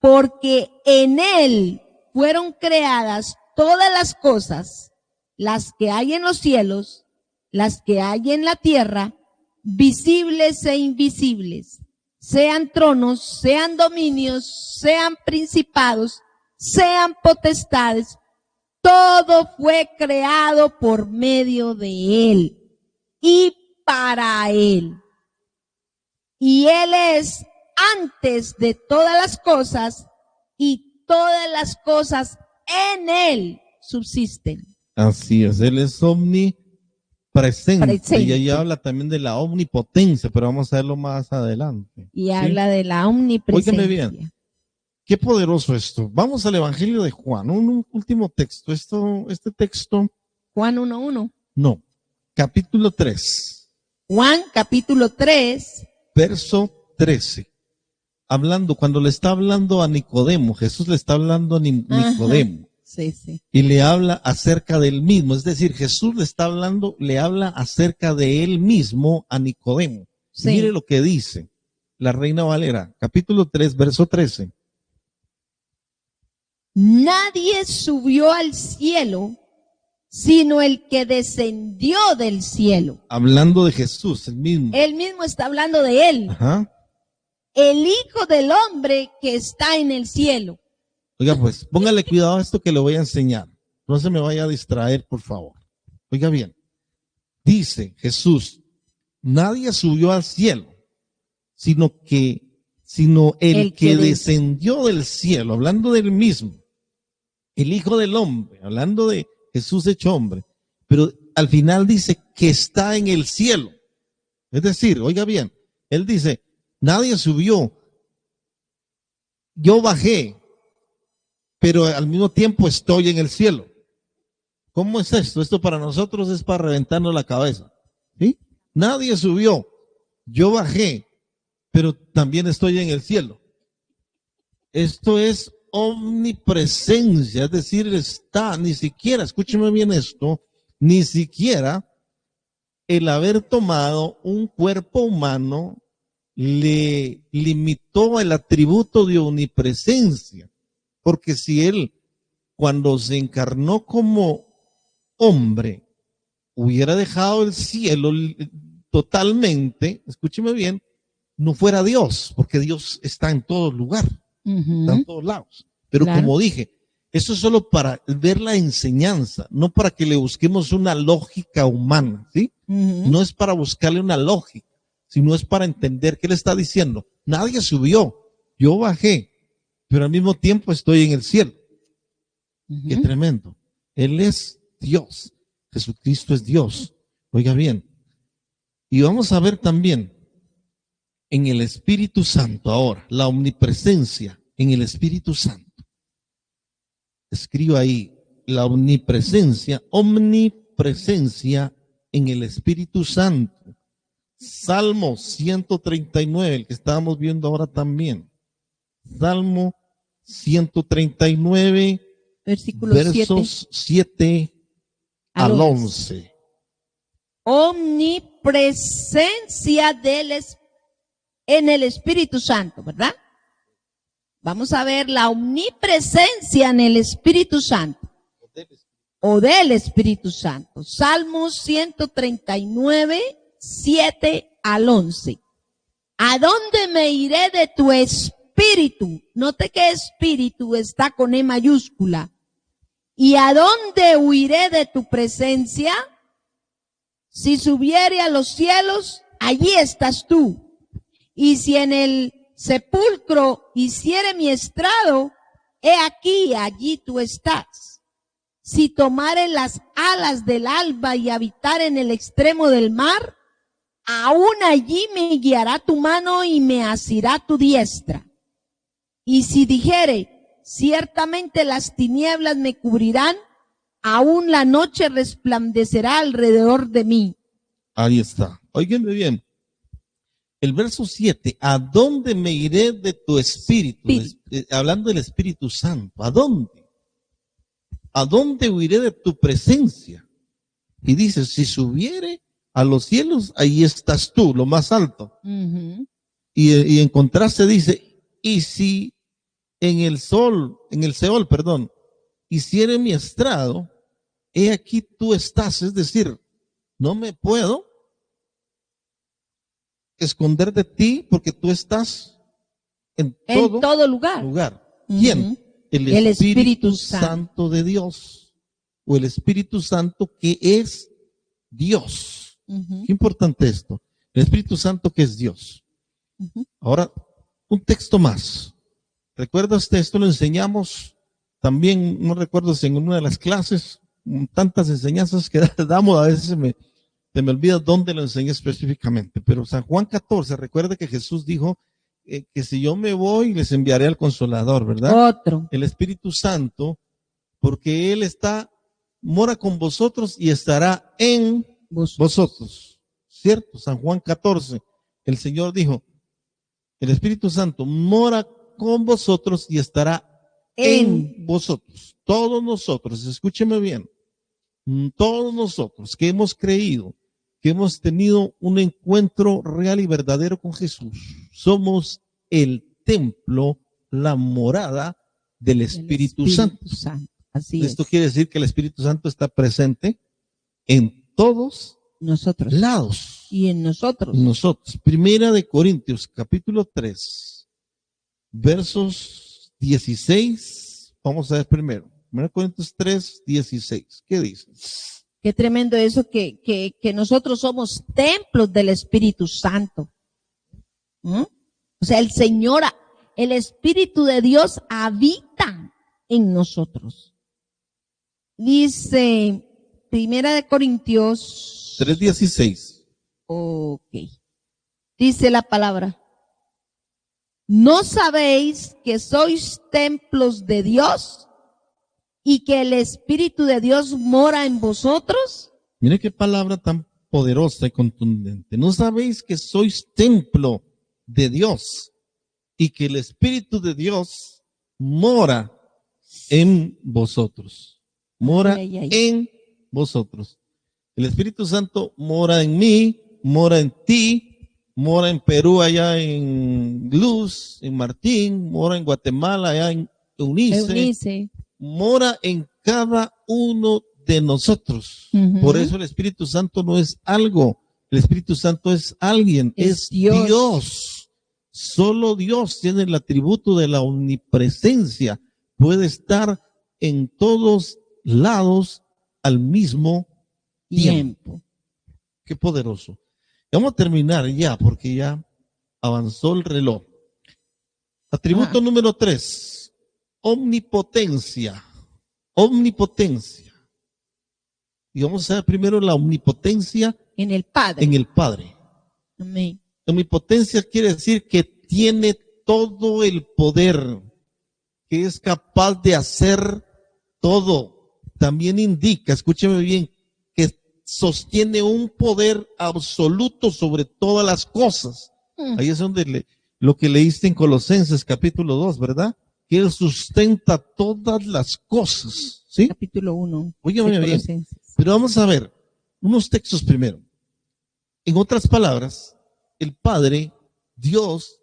Porque en Él fueron creadas todas las cosas, las que hay en los cielos, las que hay en la tierra, visibles e invisibles, sean tronos, sean dominios, sean principados, sean potestades, todo fue creado por medio de Él y para Él. Y Él es antes de todas las cosas y todas las cosas en Él subsisten. Así es, Él es omnipresente. Y ahí habla también de la omnipotencia, pero vamos a verlo más adelante. Y ¿sí? Habla de la omnipresencia. Óigame bien, qué poderoso esto. Vamos al Evangelio de Juan, un último texto. Este texto. Juan 1:1. No, capítulo 3. Juan capítulo 3. Verso 13. Cuando le está hablando a Nicodemo, Jesús le está hablando a Nicodemo. Sí, sí. Y le habla acerca del mismo, es decir, Jesús le habla acerca de él mismo a Nicodemo. Sí. Mire lo que dice la Reina Valera, capítulo 3, verso 13. Nadie subió al cielo, sino el que descendió del cielo. Hablando de Jesús, el mismo. Él mismo está hablando de él. Ajá. El Hijo del Hombre que está en el cielo. Oiga, pues, póngale cuidado a esto que le voy a enseñar. No se me vaya a distraer, por favor. Oiga bien. Dice Jesús, nadie subió al cielo, sino el que descendió del cielo, hablando del mismo. El Hijo del Hombre, hablando de Jesús hecho hombre. Pero al final dice que está en el cielo. Es decir, oiga bien, Él dice, nadie subió. Yo bajé, pero al mismo tiempo estoy en el cielo. ¿Cómo es esto? Esto para nosotros es para reventarnos la cabeza. ¿Sí? Nadie subió. Yo bajé, pero también estoy en el cielo. Esto es omnipresencia, es decir, ni siquiera, escúcheme bien esto, ni siquiera el haber tomado un cuerpo humano le limitó el atributo de omnipresencia. Porque si Él, cuando se encarnó como hombre, hubiera dejado el cielo totalmente, escúcheme bien, no fuera Dios, porque Dios está en todo lugar, está en todos lados. Pero claro, como dije, eso es solo para ver la enseñanza, no para que le busquemos una lógica humana, ¿sí? No es para buscarle una lógica, sino es para entender qué le está diciendo. Nadie subió, yo bajé, pero al mismo tiempo estoy en el cielo. Qué tremendo. Él es Dios. Jesucristo es Dios. Oiga bien, Y vamos a ver también en el Espíritu Santo ahora, la omnipresencia en el Espíritu Santo. Escribo ahí, la omnipresencia en el Espíritu Santo. Salmo 139, el que estábamos viendo ahora también. Salmo 139, Versículo versos 7 al 11. Omnipresencia en el Espíritu Santo, ¿verdad? Vamos a ver la omnipresencia en el Espíritu Santo o del Espíritu Santo. Salmo 139, 7 al 11. ¿A dónde me iré de tu espíritu? Note que espíritu está con E mayúscula. ¿Y a dónde huiré de tu presencia? Si subiere a los cielos, allí estás tú. Y si en el sepulcro hiciere mi estrado, he aquí, allí tú estás. Si tomare las alas del alba y habitar en el extremo del mar, aún allí me guiará tu mano y me asirá tu diestra. Y si dijere, ciertamente las tinieblas me cubrirán, aún la noche resplandecerá alrededor de mí. Ahí está. Óiganme bien. El verso 7, ¿a dónde me iré de tu espíritu? Hablando del Espíritu Santo, ¿a dónde? ¿A dónde huiré de tu presencia? Y dice, si subiere a los cielos, ahí estás tú, lo más alto. Y en contraste dice, y si en el Seol, hiciere mi estrado, he aquí tú estás. Es decir, no me puedo esconder de ti porque tú estás en todo lugar. ¿Quién? El Espíritu Santo de Dios, o el Espíritu Santo que es Dios. Qué importante esto. El Espíritu Santo que es Dios. Ahora, un texto más. ¿Recuerdas esto? Lo enseñamos también, no recuerdo si en una de las clases, tantas enseñanzas que damos, a veces se me olvida dónde lo enseñé específicamente, pero San Juan 14, recuerda que Jesús dijo que si yo me voy, les enviaré al Consolador, ¿verdad? El Espíritu Santo, porque Él mora con vosotros y estará en vosotros, ¿cierto? San Juan 14, el Señor dijo, el Espíritu Santo mora con vosotros y estará en vosotros. Todos nosotros, escúcheme bien, todos nosotros que hemos creído, que hemos tenido un encuentro real y verdadero con Jesús, somos el templo, la morada del Espíritu Santo. Así Esto quiere decir que el Espíritu Santo está presente en todos nosotros lados. Y en nosotros. Primera de Corintios, capítulo 3, versos 16. Vamos a ver primero. 1 Corintios 3, 16. ¿Qué dice? Qué tremendo eso que nosotros somos templos del Espíritu Santo. O sea, el Espíritu de Dios habita en nosotros. Dice 1 Corintios 3:16. Ok. Dice la palabra. ¿No sabéis que sois templos de Dios y que el Espíritu de Dios mora en vosotros? Mire qué palabra tan poderosa y contundente. ¿No sabéis que sois templo de Dios y que el Espíritu de Dios mora en vosotros? Mora en vosotros. El Espíritu Santo mora en mí, mora en ti, mora en Perú, allá en Luz, en Martín, mora en Guatemala, allá en Eunice. Mora en cada uno de nosotros. Por eso el Espíritu Santo no es algo, el Espíritu Santo es alguien, es Dios. Solo Dios tiene el atributo de la omnipresencia, puede estar en todos lados al mismo tiempo. Qué poderoso. Vamos a terminar ya, porque ya avanzó el reloj. Atributo número 3, omnipotencia. Y vamos a ver primero la omnipotencia en el Padre. En el Padre. Amén. Omnipotencia quiere decir que tiene todo el poder, que es capaz de hacer todo. También indica, escúcheme bien, que sostiene un poder absoluto sobre todas las cosas. Ahí es donde lo que leíste en Colosenses capítulo 2, ¿verdad? Que Él sustenta todas las cosas, ¿sí? Capítulo 1. Óyeme bien. Pero vamos a ver unos textos primero. En otras palabras, el Padre, Dios,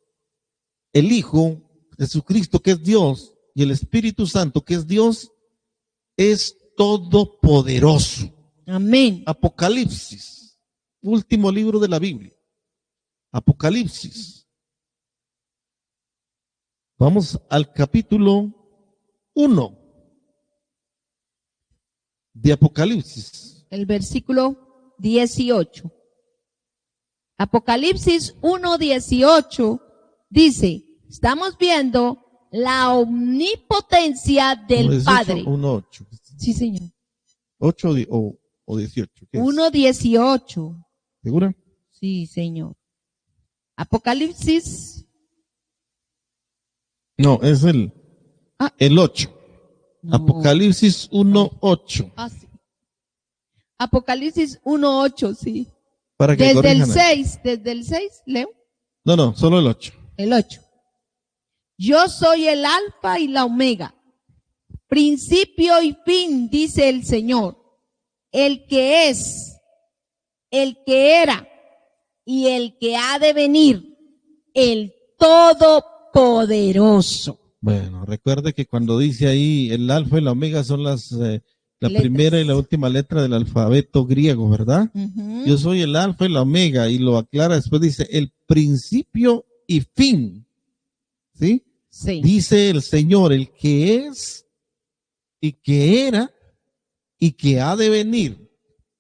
el Hijo, Jesucristo, que es Dios, y el Espíritu Santo, que es Dios, es todopoderoso. Amén. Apocalipsis, último libro de la Biblia. Apocalipsis. Vamos al capítulo 1 de Apocalipsis. El versículo 18. Apocalipsis 1:18 dice, estamos viendo la omnipotencia del Padre. 1:8. Sí, señor. 8 o 18. 1:18. ¿Segura? Sí, señor. Apocalipsis. No, es el 8. No. Apocalipsis 1:8. Ah, sí. Apocalipsis 1:8, sí. Para que desde el corrijan. 6, Leo. No, solo el 8. El 8. Yo soy el alfa y la omega, principio y fin, dice el Señor, el que es, el que era y el que ha de venir, el Todopoderoso. Bueno, recuerde que cuando dice ahí el alfa y la omega son la Letras. primera y la última letra del alfabeto griego, ¿verdad? Yo soy el alfa y la omega, y lo aclara después, dice el principio y fin. ¿Sí? Sí. Dice el Señor, el que es y que era y que ha de venir.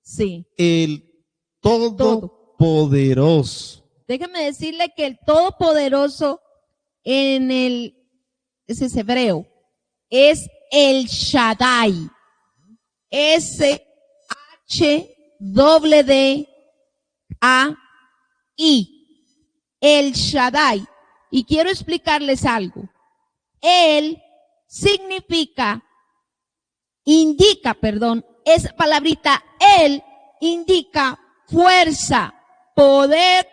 Sí. El Todopoderoso. Déjeme decirle que el Todopoderoso ese es hebreo, es el Shaddai. S-H-D-D-A-I. El Shaddai. Y quiero explicarles algo. Él esa palabrita, él indica fuerza, poder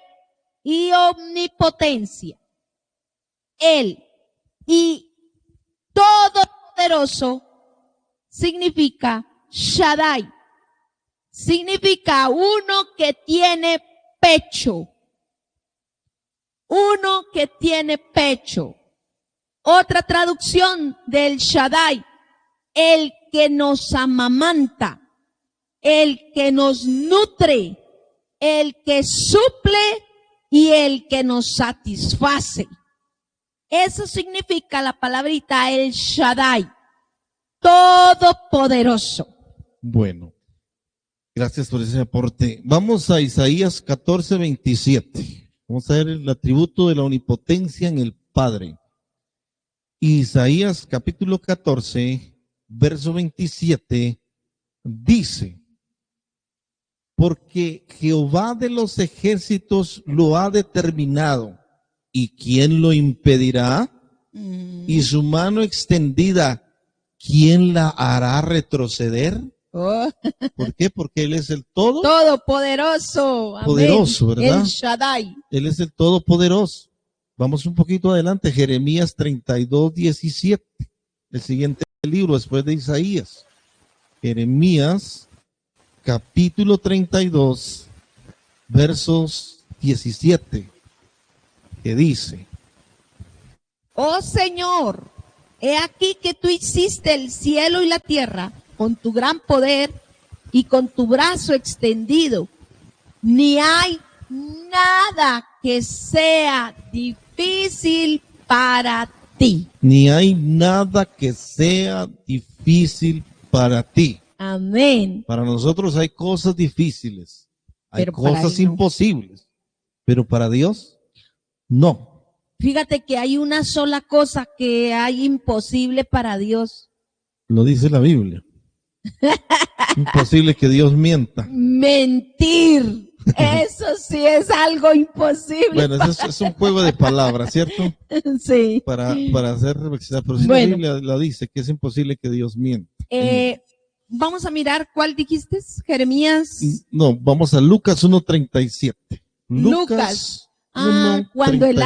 y omnipotencia. Él. Y todopoderoso significa Shaddai. Significa uno que tiene pecho. Uno que tiene pecho. Otra traducción del Shaddai, el que nos amamanta, el que nos nutre, el que suple y el que nos satisface. Eso significa la palabrita el Shaddai, todopoderoso. Bueno, gracias por ese aporte. Vamos a Isaías 14:27. Vamos a ver el atributo de la omnipotencia en el Padre. Isaías capítulo 14, verso 27, dice, porque Jehová de los ejércitos lo ha determinado, ¿y quién lo impedirá? Y su mano extendida, ¿quién la hará retroceder? Oh. ¿Por qué? Porque Él es el Todopoderoso. Amén. Poderoso, ¿verdad? El Shaddai. Él es el Todopoderoso. Vamos un poquito adelante, Jeremías 32:17, el siguiente libro después de Isaías. Jeremías capítulo 32, versos 17, que dice, oh Señor, he aquí que tú hiciste el cielo y la tierra con tu gran poder y con tu brazo extendido. Ni hay nada que sea difícil para ti. Ni hay nada que sea difícil para ti. Amén. Para nosotros hay cosas difíciles, hay Pero para cosas Él no. imposibles, pero para Dios, no. Fíjate que hay una sola cosa que hay imposible para Dios. Lo dice la Biblia. Imposible que Dios mienta. Mentir. Eso sí es algo imposible. Bueno, eso es un juego de palabras, ¿cierto? Sí. Para hacer reflexionar. Pero sí la Bueno. Biblia la dice, que es imposible que Dios mienta. Vamos a mirar cuál dijiste, Jeremías. No, vamos a Lucas 1:37. Lucas. Cuando el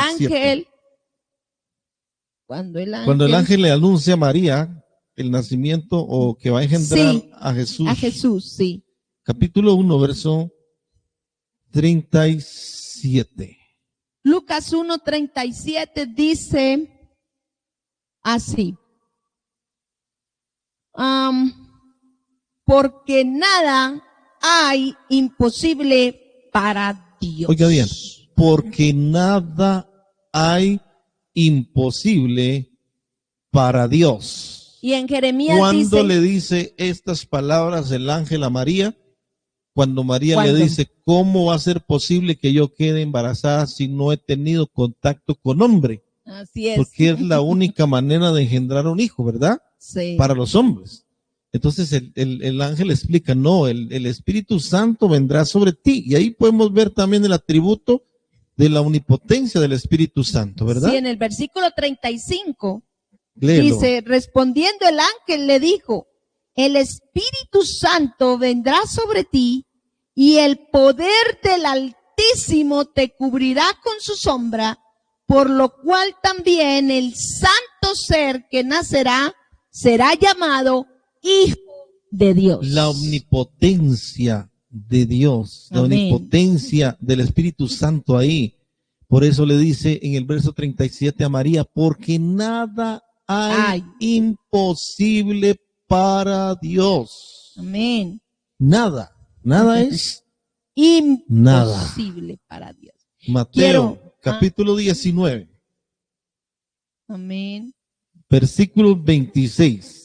ángel le anuncia a María el nacimiento o que va a engendrar Sí, a Jesús. a Jesús, sí. Capítulo 1, verso 37. Lucas 1:37 dice así. Porque nada hay imposible para Dios. Oiga bien, porque nada hay imposible para Dios. Y en Jeremías ¿Cuándo dice, le dice estas palabras el ángel a María? Cuando María le dice, ¿cómo va a ser posible que yo quede embarazada si no he tenido contacto con hombre? Así es. Porque es la única manera de engendrar un hijo, ¿verdad? Sí. Para los hombres. Entonces el ángel explica, no, el Espíritu Santo vendrá sobre ti. Y ahí podemos ver también el atributo de la omnipotencia del Espíritu Santo, ¿verdad? Sí, en el versículo 35 Léelo. dice, respondiendo el ángel le dijo, el Espíritu Santo vendrá sobre ti y el poder del Altísimo te cubrirá con su sombra, por lo cual también el santo ser que nacerá será llamado Hijo de Dios. La omnipotencia de Dios, la Amén. omnipotencia del Espíritu Santo ahí. Por eso le dice en el verso 37 a María, porque nada hay imposible para Dios. Amén. Nada es imposible para Dios. Mateo, capítulo 19. Amén. Versículo 26.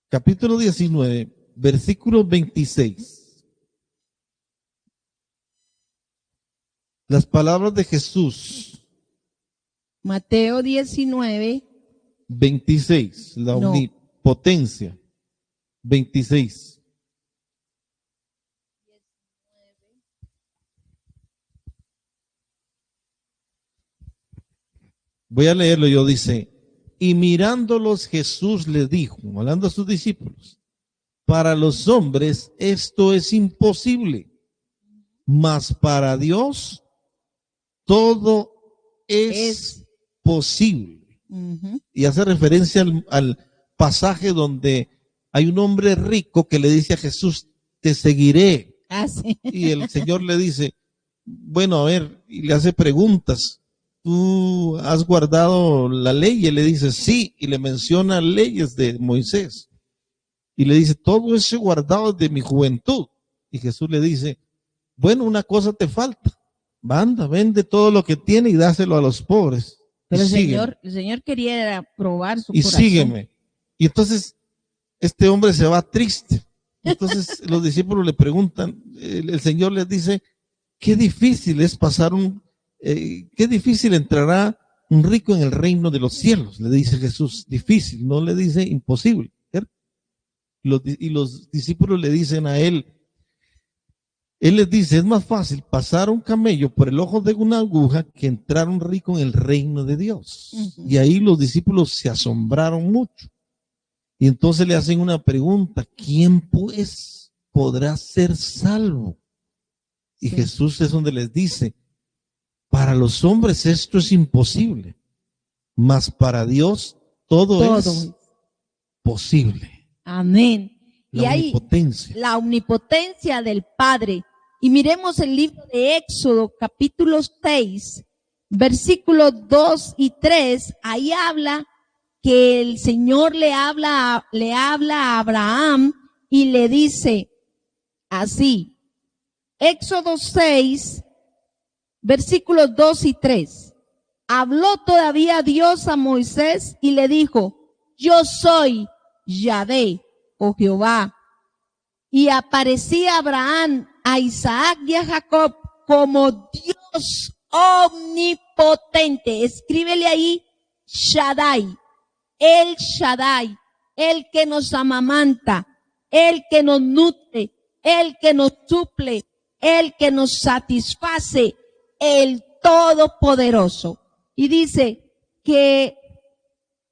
Capítulo 19, versículo 26. Las palabras de Jesús. Mateo 19. 26, la omnipotencia. 26. Voy a leerlo, yo dice, y mirándolos Jesús les dijo, hablando a sus discípulos, para los hombres esto es imposible, mas para Dios todo es posible. Y hace referencia al pasaje donde hay un hombre rico que le dice a Jesús, te seguiré. Sí. Y el Señor le dice, bueno, a ver, y le hace preguntas. ¿Tú has guardado la ley? Y él le dice, sí, y le menciona leyes de Moisés. Y le dice, todo eso he guardado desde mi juventud. Y Jesús le dice, bueno, una cosa te falta. Anda, vende todo lo que tiene y dáselo a los pobres. Pero el Señor quería probar su corazón. Y sígueme. Y entonces este hombre se va triste. Entonces los discípulos le preguntan, el Señor les dice, qué difícil es pasar qué difícil entrará un rico en el reino de los cielos, le dice Jesús. Difícil, no le dice imposible. ¿Cierto? Y los discípulos le dicen a él les dice, es más fácil pasar un camello por el ojo de una aguja que entrar un rico en el reino de Dios. Y ahí los discípulos se asombraron mucho. Y entonces le hacen una pregunta, ¿quién pues podrá ser salvo? Y Jesús es donde les dice, para los hombres esto es imposible, mas para Dios todo es posible. Amén. Y ahí la omnipotencia del Padre. Y miremos el libro de Éxodo, capítulo 6, versículos 2 y 3. Ahí habla que el Señor le habla a Abraham y le dice así. Éxodo 6, versículos 2 y 3. Habló todavía Dios a Moisés y le dijo, yo soy Yahvé, o Jehová. Y aparecía a Abraham, a Isaac y a Jacob como Dios omnipotente. Escríbele ahí, Shaddai, el Shaddai, el que nos amamanta, el que nos nutre, el que nos suple, el que nos satisface, el Todopoderoso. Y dice que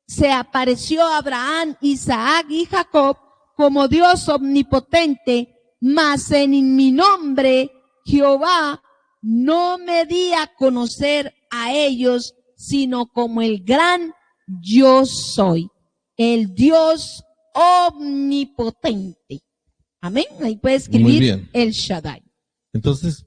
se apareció a Abraham, Isaac y Jacob como Dios omnipotente, mas en mi nombre, Jehová, no me di a conocer a ellos, sino como el gran yo soy, el Dios omnipotente. Amén. Ahí puede Muy escribir bien. el Shaddai. Entonces,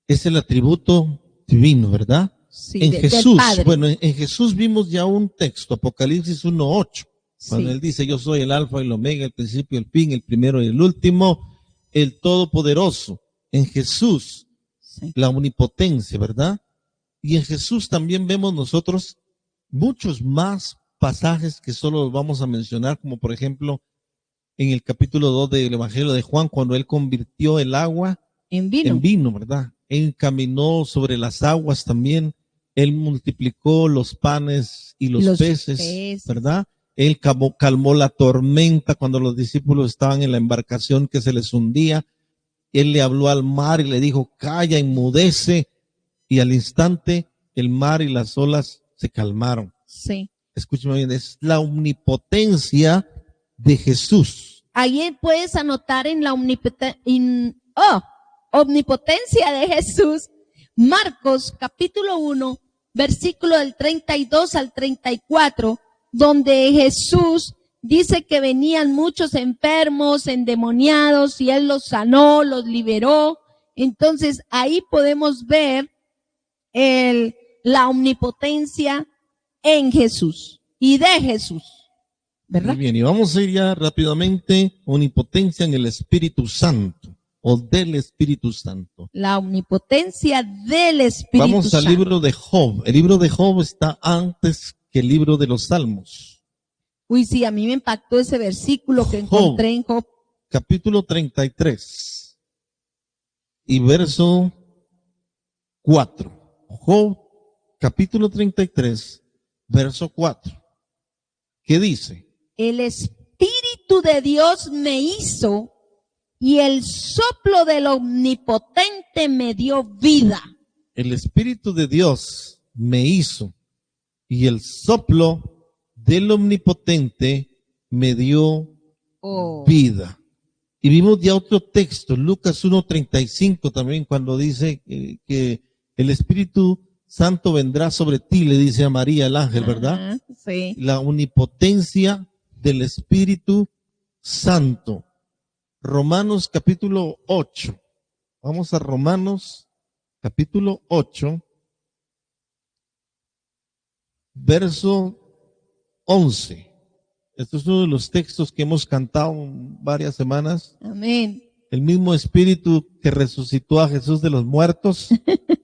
es el atributo divino, ¿verdad? Sí, En del Jesús, Padre. bueno, en Jesús vimos ya un texto, Apocalipsis 1:8, cuando Sí. él dice, yo soy el alfa y el omega, el principio y el fin, el primero y el último, el todopoderoso. En Jesús, Sí. la omnipotencia, ¿verdad? Y en Jesús también vemos nosotros muchos más pasajes que solo los vamos a mencionar, como por ejemplo en el capítulo 2 del Evangelio de Juan, cuando él convirtió el agua En vino. en vino, ¿verdad? Él caminó sobre las aguas también, él multiplicó los panes y los peces, ¿verdad? Él calmó la tormenta cuando los discípulos estaban en la embarcación que se les hundía. Él le habló al mar y le dijo, calla, enmudece, y al instante el mar y las olas se calmaron. Sí. Escúchame bien, es la omnipotencia de Jesús. Ahí puedes anotar en la omnipotencia de Jesús, Marcos capítulo 1, versículo del 32 al 34, donde Jesús dice que venían muchos enfermos, endemoniados, y Él los sanó, los liberó. Entonces ahí podemos ver la omnipotencia en Jesús y de Jesús, ¿verdad? Muy bien, y vamos a ir ya rápidamente, omnipotencia en el Espíritu Santo, o del Espíritu Santo. La omnipotencia del Espíritu Vamos al Santo. libro de Job. El libro de Job está antes que el libro de los Salmos. Uy, sí, a mí me impactó ese versículo que Job. encontré en Job. Capítulo 33 y verso 4. Job, capítulo 33, verso 4. ¿Qué dice? El Espíritu de Dios me hizo y el soplo del Omnipotente me dio vida. El Espíritu de Dios me hizo y el soplo del Omnipotente me dio vida. Y vimos ya otro texto, Lucas 1:35 también, cuando dice que el Espíritu Santo vendrá sobre ti, le dice a María el ángel, ¿verdad? Sí. La omnipotencia del Espíritu Santo. Romanos capítulo 8. Vamos a Romanos capítulo 8, verso 11. Este es uno de los textos que hemos cantado varias semanas. Amén. El mismo Espíritu que resucitó a Jesús de los muertos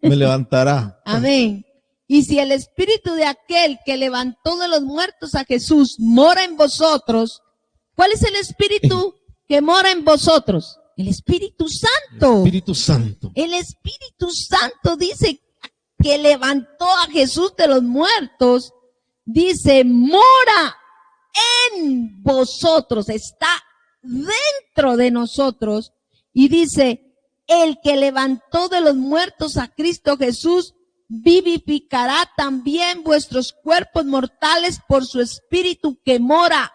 me levantará. Amén. Y si el Espíritu de aquel que levantó de los muertos a Jesús mora en vosotros, ¿cuál es el Espíritu que mora en vosotros? El Espíritu Santo. El Espíritu Santo. El Espíritu Santo dice que levantó a Jesús de los muertos. Dice, mora en vosotros, está dentro de nosotros. Y dice, el que levantó de los muertos a Cristo Jesús, vivificará también vuestros cuerpos mortales por su Espíritu que mora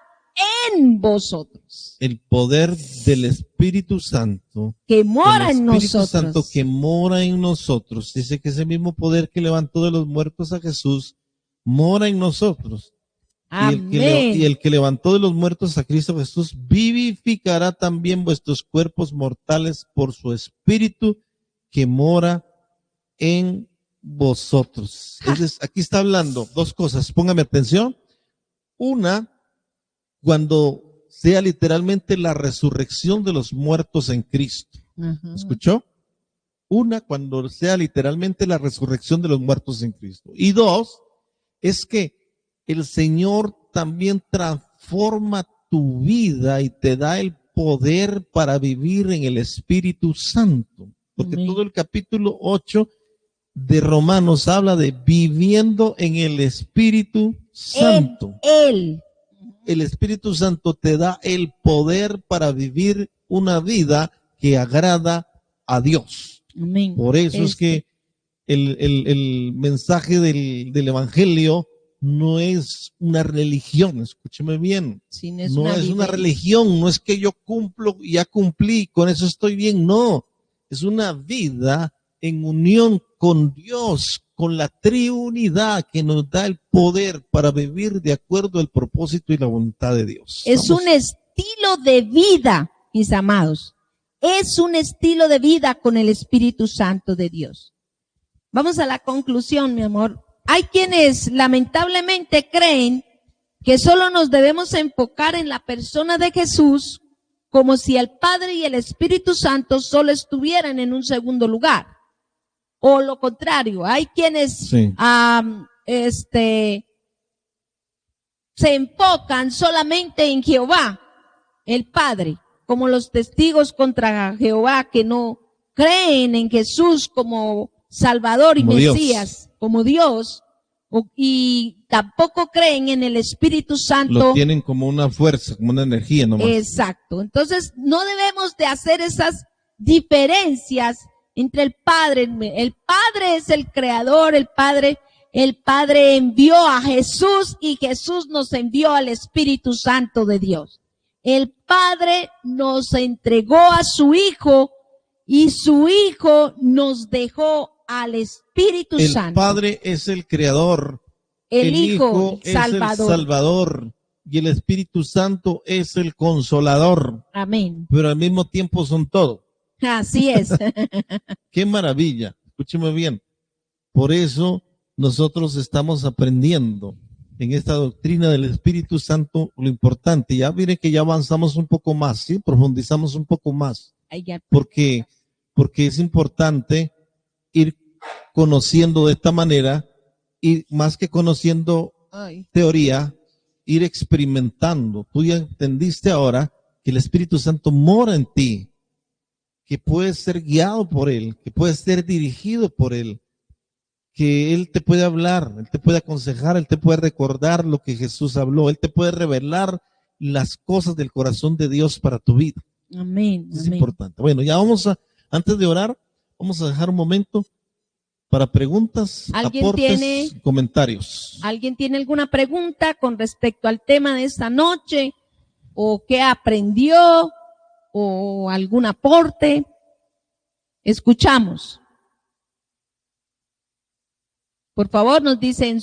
en vosotros. El poder del Espíritu Santo. Que mora en el Espíritu nosotros. Santo que mora en nosotros. Dice que ese mismo poder que levantó de los muertos a Jesús mora en nosotros. Amén. Y el que levantó de los muertos a Cristo Jesús vivificará también vuestros cuerpos mortales por su Espíritu que mora en vosotros. Entonces, aquí está hablando dos cosas. Póngame atención. Una, cuando sea literalmente la resurrección de los muertos en Cristo. Ajá. ¿Escuchó? Una, cuando sea literalmente la resurrección de los muertos en Cristo. Y dos, es que el Señor también transforma tu vida y te da el poder para vivir en el Espíritu Santo. Porque Amén. todo el capítulo 8 de Romanos habla de viviendo en el Espíritu Santo. Él. el Espíritu Santo te da el poder para vivir una vida que agrada a Dios. Amén. Por eso es que el mensaje del Evangelio no es una religión, escúcheme bien. Sí, No es una vivencia. religión, no es que yo cumplo, ya cumplí, con eso estoy bien, no. Es una vida en unión con Dios, con la triunidad que nos da el poder para vivir de acuerdo al propósito y la voluntad de Dios. Es un estilo de vida, mis amados. Es un estilo de vida con el Espíritu Santo de Dios. Vamos a la conclusión, mi amor. Hay quienes lamentablemente creen que solo nos debemos enfocar en la persona de Jesús, como si el Padre y el Espíritu Santo solo estuvieran en un segundo lugar. O lo contrario, hay quienes Sí. se enfocan solamente en Jehová, el Padre, como los testigos contra Jehová que no creen en Jesús como Salvador y Como Dios. Mesías, como Dios, y tampoco creen en el Espíritu Santo. Lo tienen como una fuerza, como una energía nomás. Exacto. Entonces, no debemos de hacer esas diferencias entre el Padre. El Padre es el creador, el Padre envió a Jesús y Jesús nos envió al Espíritu Santo de Dios. El Padre nos entregó a su Hijo y su Hijo nos dejó al Espíritu Santo. El Padre es el creador. El Hijo, es Salvador. el Salvador. Y el Espíritu Santo es el Consolador. Amén. Pero al mismo tiempo son todo. Así es. ¡Qué maravilla! Escúcheme bien. Por eso nosotros estamos aprendiendo en esta doctrina del Espíritu Santo lo importante. Ya mire que ya avanzamos un poco más, ¿sí? Profundizamos un poco más. Porque es importante ir conociendo de esta manera y más que conociendo teoría, ir experimentando. Tú ya entendiste ahora que el Espíritu Santo mora en ti, que puedes ser guiado por Él, que puedes ser dirigido por Él, que Él te puede hablar, Él te puede aconsejar, Él te puede recordar lo que Jesús habló, Él te puede revelar las cosas del corazón de Dios para tu vida. Amén. Es importante. Bueno, ya antes de orar, vamos a dejar un momento para preguntas, aportes, comentarios. ¿Alguien tiene alguna pregunta con respecto al tema de esta noche? ¿O qué aprendió? ¿O algún aporte? Escuchamos. Por favor, nos dicen